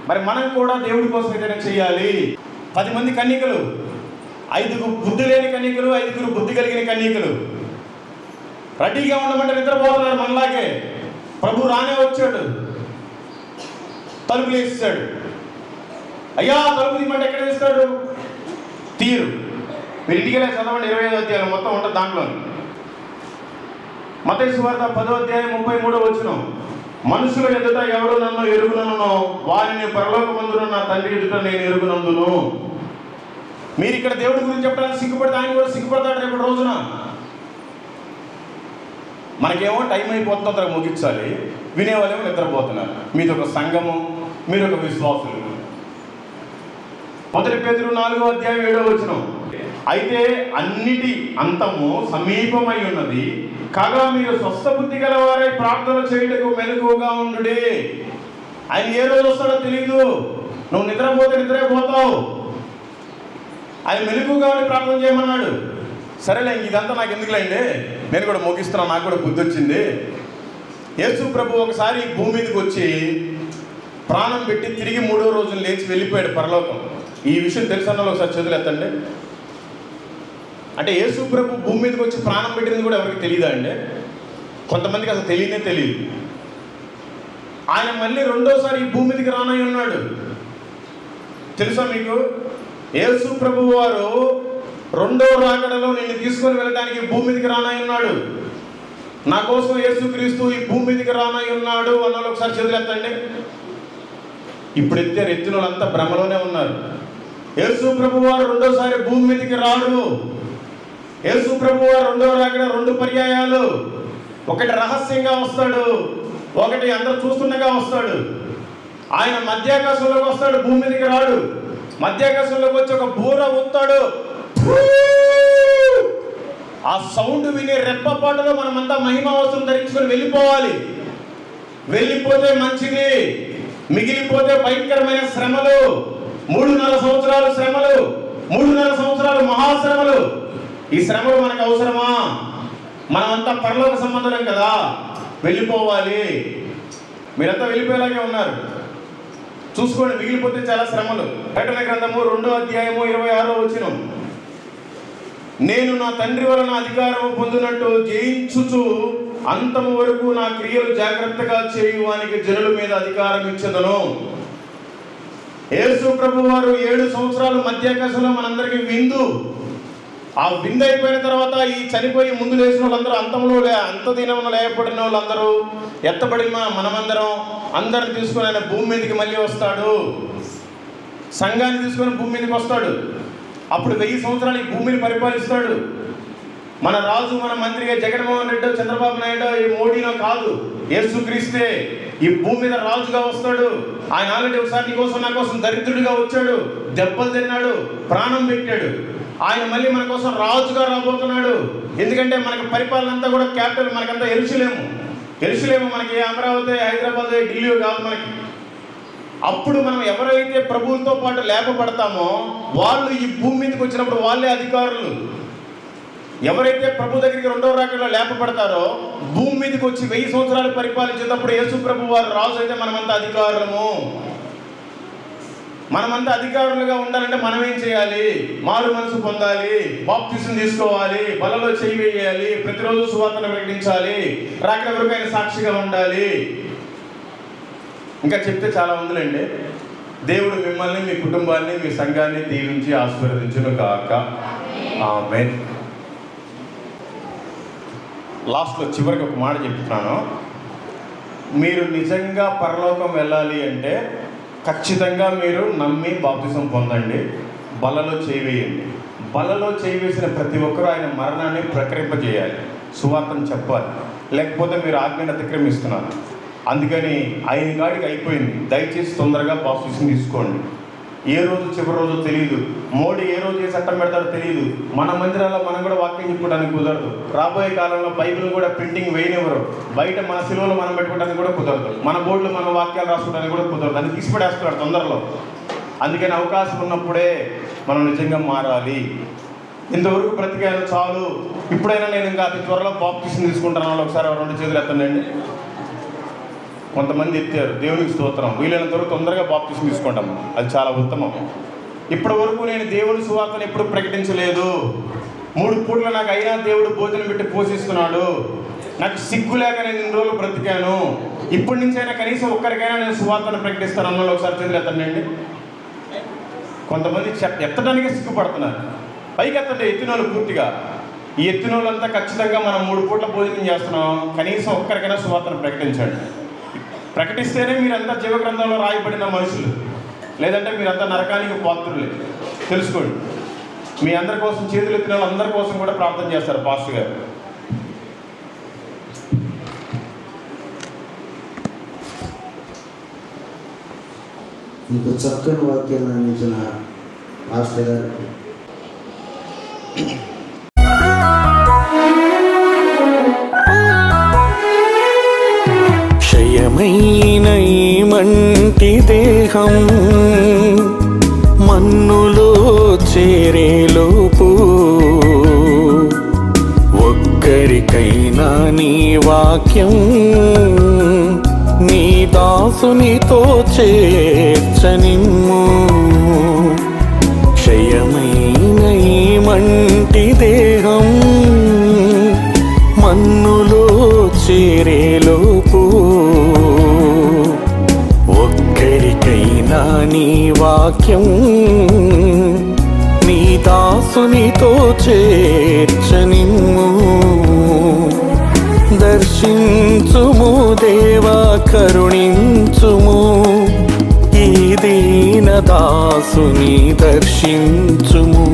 మరి మనం కూడా దేవుడి కోసం ఏదైనా చేయాలి. 10 మంది కన్యకలు, 5 బుద్ధి లేని కన్యకలు, 5 బుద్ధి కలిగిన కన్యకలు. రెడీగా ఉండమంటే నిద్రపోతున్నారు మనలాగే. ప్రభు రానే వచ్చాడు, తలుపులు వేసేసాడు. అయ్యా తలుపు తీయమంటే ఎక్కడ వేస్తాడు? తీరు. మీరు ఇంటికి వెళ్ళి చదవండి 25వ అధ్యాయం మొత్తం ఉంటుంది దాంట్లో. మత్తయి సువార్త 10వ అధ్యాయం 33వ వచనం. మనుషుల ఎదుట ఎవరు నన్ను ఎరుగునను వారిని పరలోకమందున తండ్రి ఎదుట నేను ఎరుగునందును. మీరు ఇక్కడ దేవుడి గురించి చెప్పడానికి సిగ్గుపడితే ఆయన కూడా సిగ్గుపడతాడు రేపటి రోజున. మనకేమో టైం అయిపోతుందో తనకు ముగించాలి, వినేవాళ్ళేమో నిద్రపోతున్నారు. మీది ఒక సంఘము, మీరు ఒక విశ్వాసులు. 1 పేతురు 4వ అధ్యాయం 7వ వచనం. అయితే అన్నిటి అంతము సమీపమై ఉన్నది, కాగా మీరు స్వస్థ బుద్ధి గలవారై ప్రార్థన చేయుటకు మెలకువగా ఉండుడి. ఆయన ఏ రోజు వస్తాడో తెలియదు. నువ్వు నిద్రపోతే నిద్రపోతావు. ఆయన మెలకువగా ఉండి ప్రార్థన చేయమన్నాడు. సరేలే, ఇదంతా నాకు ఎందుకులేండి, నేను కూడా ముగిస్తున్నాను, నాకు కూడా బుద్ధి వచ్చింది. యేసు ప్రభు ఒకసారి భూమి మీదకి వచ్చి ప్రాణం పెట్టి తిరిగి 3వ రోజున లేచి వెళ్ళిపోయాడు పరలోకం. ఈ విషయం తెలుసన్న ఒకసారి చదువులేతండి. అంటే యేసు ప్రభు భూమి మీదకి వచ్చి ప్రాణం పెట్టింది కూడా ఎవరికి తెలియదా అండి? కొంతమందికి అసలు తెలియనే తెలియదు. ఆయన మళ్ళీ రెండోసారి ఈ భూమి మీదకి రానై ఉన్నాడు. తెలుసా మీకు? యేసు ప్రభువు వారు రెండో రాకడలో నిన్ను తీసుకొని వెళ్ళడానికి భూమి మీదకి రానై ఉన్నాడు. నా కోసం యేసుక్రీస్తు ఈ భూమి మీదకి రానై ఉన్నాడు అన్న ఒకసారి చేతులు ఎత్తండి. ఇప్పుడు ఎత్తిన వాళ్ళంతా భ్రమలోనే ఉన్నారు. యేసు ప్రభువు వారు రెండోసారి భూమి మీదకి రాడు. యేసు ప్రభువు వారు రెండో రాకడ 2 పర్యాయాలు. ఒకటి రహస్యంగా వస్తాడు, ఒకటి అందరూ చూస్తుండగా వస్తాడు. ఆయన మధ్యాకాశంలోకి వస్తాడు, భూమి మీదకి రాడు. మధ్యాకాశంలోకి వచ్చి ఒక బూర ఊతాడు. ఆ సౌండ్ విని రెప్పపాటులో మనమంతా మహిమా వస్త్రం ధరించుకొని వెళ్ళిపోవాలి. వెళ్ళిపోతే మంచిది, మిగిలిపోతే భయంకరమైన శ్రమలు. 3.5 సంవత్సరాలు శ్రమలు, 3.5 సంవత్సరాలు మహాశ్రమలు. ఈ శ్రమలు మనకు అవసరమా? మనమంతా పరలోక సంబంధం కదా, వెళ్ళిపోవాలి. మీరంతా వెళ్ళిపోయేలాగే ఉన్నారు. చూసుకోండి, మిగిలిపోతే చాలా శ్రమలు. ప్రకటన గ్రంథము 2వ అధ్యాయము 26వ వచనం. నేను నా తండ్రి వలన అధికారము పొందినట్టు జయించుచు అంతము వరకు నా క్రియలు జాగ్రత్తగా చేయువానికి జనుల మీద అధికారం ఇచ్చెదను. యేసు ప్రభు వారు 7 సంవత్సరాలు మధ్యాకాశంలో మనందరికీ విందు. ఆ విందు అయిపోయిన తర్వాత ఈ చనిపోయి ముందు లేచిన వాళ్ళందరూ అంత దినంలో లేపబడిన వాళ్ళందరూ ఎత్తబడిన మనమందరం అందరిని తీసుకుని ఆయన భూమి మీదకి మళ్ళీ వస్తాడు. సంఘాన్ని తీసుకొని భూమి మీదకి వస్తాడు. అప్పుడు 1000 సంవత్సరాలు ఈ భూమిని పరిపాలిస్తాడు. మన రాజు, మన మంత్రిగా జగన్మోహన్ రెడ్డి, చంద్రబాబు నాయుడు, ఈ మోడీనో కాదు, యేసుక్రీస్తే ఈ భూమి మీద రాజుగా వస్తాడు. ఆయన ఆల్రెడీ ఒకసారి నీ కోసం నా కోసం దరిద్రుడిగా వచ్చాడు, దెబ్బలు తిన్నాడు, ప్రాణం పెట్టాడు. ఆయన మళ్ళీ మన కోసం రాజుగా రాబోతున్నాడు. ఎందుకంటే మనకి పరిపాలన అంతా కూడా క్యాపిటల్ మనకంతా ఎరుసలేము మనకి అమరావతి, హైదరాబాద్, ఢిల్లీ కాదు మనకి. అప్పుడు మనం ఎవరైతే ప్రభువులతో పాటు లేపబడతామో వాళ్ళు ఈ భూమి మీదకి వచ్చినప్పుడు వాళ్ళే అధికారులు. ఎవరైతే ప్రభు దగ్గరికి రెండో రాకడలో లేపబడతారో భూమి మీదకి వచ్చి 1000 సంవత్సరాలు పరిపాలించేటప్పుడు యేసు ప్రభు వారు రాజు అయితే మనమంతా అధికారులము. మనమంతా అధికారులుగా ఉండాలంటే మనం ఏం చేయాలి? మారు మనసు పొందాలి, బాప్తిసం తీసుకోవాలి, బలలో చేయి వేయాలి, ప్రతిరోజు సువార్తను ప్రకటించాలి, రాకడ వరకు ఆయన సాక్షిగా ఉండాలి. ఇంకా చెప్తే చాలా ఉందిలేండి. దేవుడు మిమ్మల్ని, మీ కుటుంబాన్ని, మీ సంఘాన్ని దీవించి ఆశీర్వదించును గాక. ఆమేన్. లాస్ట్లో చివరికి ఒక మాట చెప్తున్నాను. మీరు నిజంగా పరలోకం వెళ్ళాలి అంటే ఖచ్చితంగా మీరు నమ్మి బాప్తిసం పొందండి, బలలో చేయి వేయండి. బలలో చేయి వేసిన ప్రతి ఒక్కరూ ఆయన మరణాన్ని ప్రకటింపజేయాలి, సువార్తను చెప్పాలి. లేకపోతే మీరు ఆజ్ఞను అతిక్రమిస్తున్నారు. అందుకని ఆయన గాడికి అయిపోయింది. దయచేసి తొందరగా బాప్తిసం తీసుకోండి. ఏ రోజు చివరి రోజు తెలియదు. మోడీ ఏ రోజు ఏ చట్టం పెడతాడో తెలియదు. మన మందిరాల్లో మనం కూడా వాక్యం చెప్పుకోవడానికి కుదరదు. రాబోయే కాలంలో బైబిల్ కూడా ప్రింటింగ్ వేయనివ్వరు. బయట మన సిలువలు మనం పెట్టుకోవడానికి కూడా కుదరదు. మన బోర్డులు మన వాక్యాలు రాసుకోవడానికి కూడా కుదరదు. అని తీసిపడేస్తున్నాడు తొందరలో. అందుకని అవకాశం ఉన్నప్పుడే మనం నిజంగా మారాలి. ఇంతవరకు బ్రతికాను చాలు, ఇప్పుడైనా నేను ఇంకా అతి త్వరలో బాప్తిసం తీసుకుంటాను. ఒకసారి 2 చేతులు ఎత్తండి. కొంతమంది ఎత్తారు. దేవునికి స్తోత్రం. వీలైనంత వరకు తొందరగా బాప్తిసం తీసుకుంటాము, అది చాలా ఉత్తమం. ఇప్పటి వరకు నేను దేవుని సువార్తను ఎప్పుడు ప్రకటించలేదు. 3 పూట్ల నాకు అయినా దేవుడు భోజనం పెట్టి పోషిస్తున్నాడు. నాకు సిగ్గు లేక నేను ఇన్ని రోజులు బ్రతికాను. ఇప్పటి నుంచి అయినా కనీసం ఒక్కరికైనా నేను సువార్తను ప్రకటిస్తాను అన్న ఒకసారి చేతులు ఎత్తండి. కొంతమంది ఎత్తడానికే సిగ్గుపడుతున్నారు. పైకి ఎత్తండి ఎత్తిన వాళ్ళు పూర్తిగా. ఈ ఎత్తిన వాళ్ళంతా ఖచ్చితంగా మనం 3 పూట్ల భోజనం చేస్తున్నాం. కనీసం ఒక్కరికైనా సువార్తను ప్రకటించండి. ప్రకటిస్తేనే మీరంతా జీవగ్రంథంలో రాయబడిన మనుషులు, లేదంటే మీరంతా నరకానికి పాత్రులే. తెలుసుకోండి. మీ అందరి కోసం చేతులు ఎత్తిన వాళ్ళందరి కోసం కూడా ప్రార్థన చేస్తారు పాస్టర్ గారు. ఇంత చక్కని వాక్యాన్ని అందించిన పాస్టర్ గారు క్షయమైన ఈ మంటి దేహం మన్నులో చేరేలోపు ఒక్కరికైనా నీ వాక్యం నీ దాసునితో చేర్చనిమ్ము. క్షయమైన ఈ మంటి దేహం మన్నులో వాక్యం నీ దాసునితో చేర్చనిమ్ము. దర్శించుము దేవా కరుణించుము, ఈ దీన దాసుని దర్శించుము.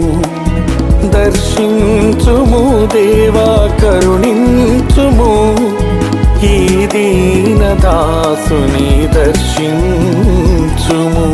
దర్శించుము దేవా కరుణించుము, ఈ దీన దాసుని దర్శించుము.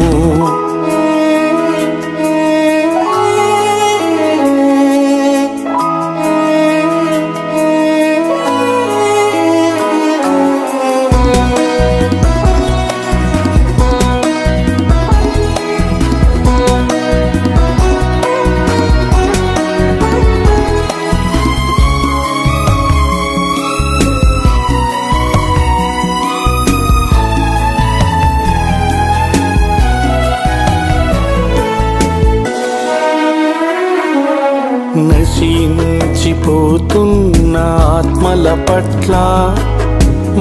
నశించిపోతున్న ఆత్మల పట్ల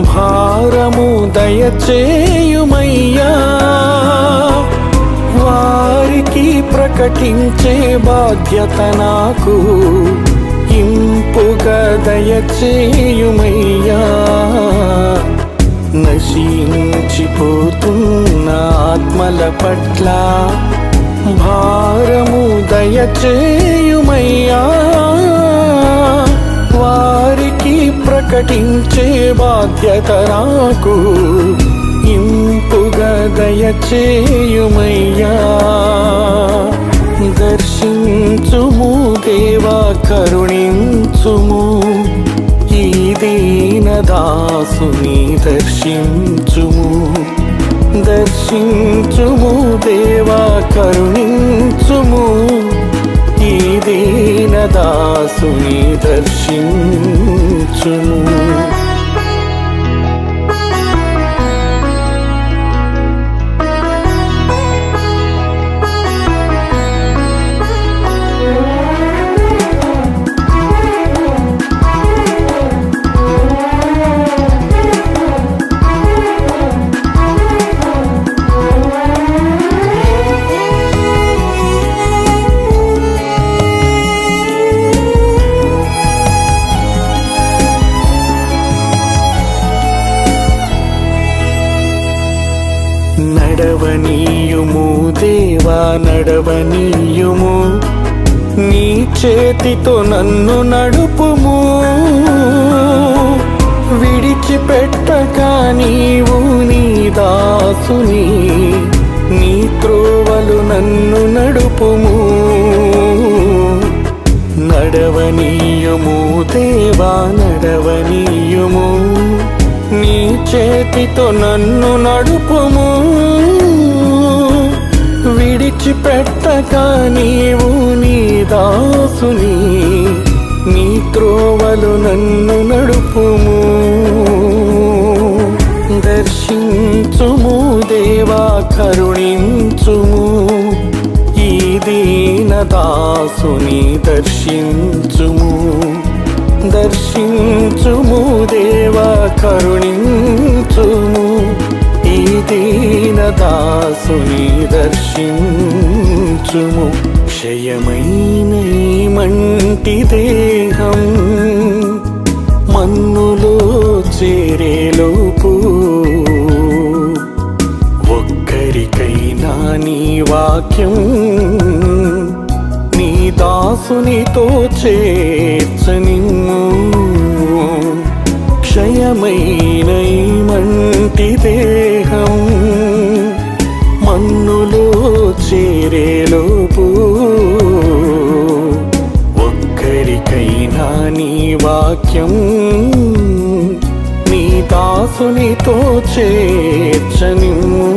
భారము దయచేయుమయ్యా. వారికి ప్రకటించే బాధ్యత నాకు ఇంపుగా దయచేయుమయ్యా. నశించిపోతున్న ఆత్మల పట్ల భారము దయచేయుమయ్యా. వారికి ప్రకటించే బాధ్యత నాకు ఇంపుగా దయచేయుమయ్యా. దర్శించుము దేవా కరుణించుము, ఈ దీన దాసుని దర్శించుము. దర్శించుము దేవా కరుణించుము, ఈ దీన దాసుని దర్శించుము. నడవనీయుము దేవా నడవనీయుము, నీ చేతితో నన్ను నడుపుము. విడిచిపెట్టక నీవు నీ దాసుని, నీ త్రోవలు నన్ను నడుపుము. నడవనీయుము దేవా నడవనీయుము, నీ చేతితో నన్ను నడుపుము. విడిచిపెట్టక నీవు నీ దాసుని, నీ త్రోవలు నన్ను నడుపుము. దర్శించుము దేవా కరుణించుము, ఈ దీన దాసుని దర్శించుము. దర్శించుము దేవా కరుణించుము, ఈ దీన దాసుని దర్శించుము. క్షయమైన ఈ మంటి దేహం మన్నులో చేరేలోపు, ఒక్కరికైనా నీ వాక్యం నీ దాసునితో చేర్చనిమ్ము. క్షయమైన ఈ మంటి దేహం మన్నులో చేరేలోపు, ఒక్కరికైనా నీ వాక్యం నీ దాసునితో చేర్చనిమ్ము.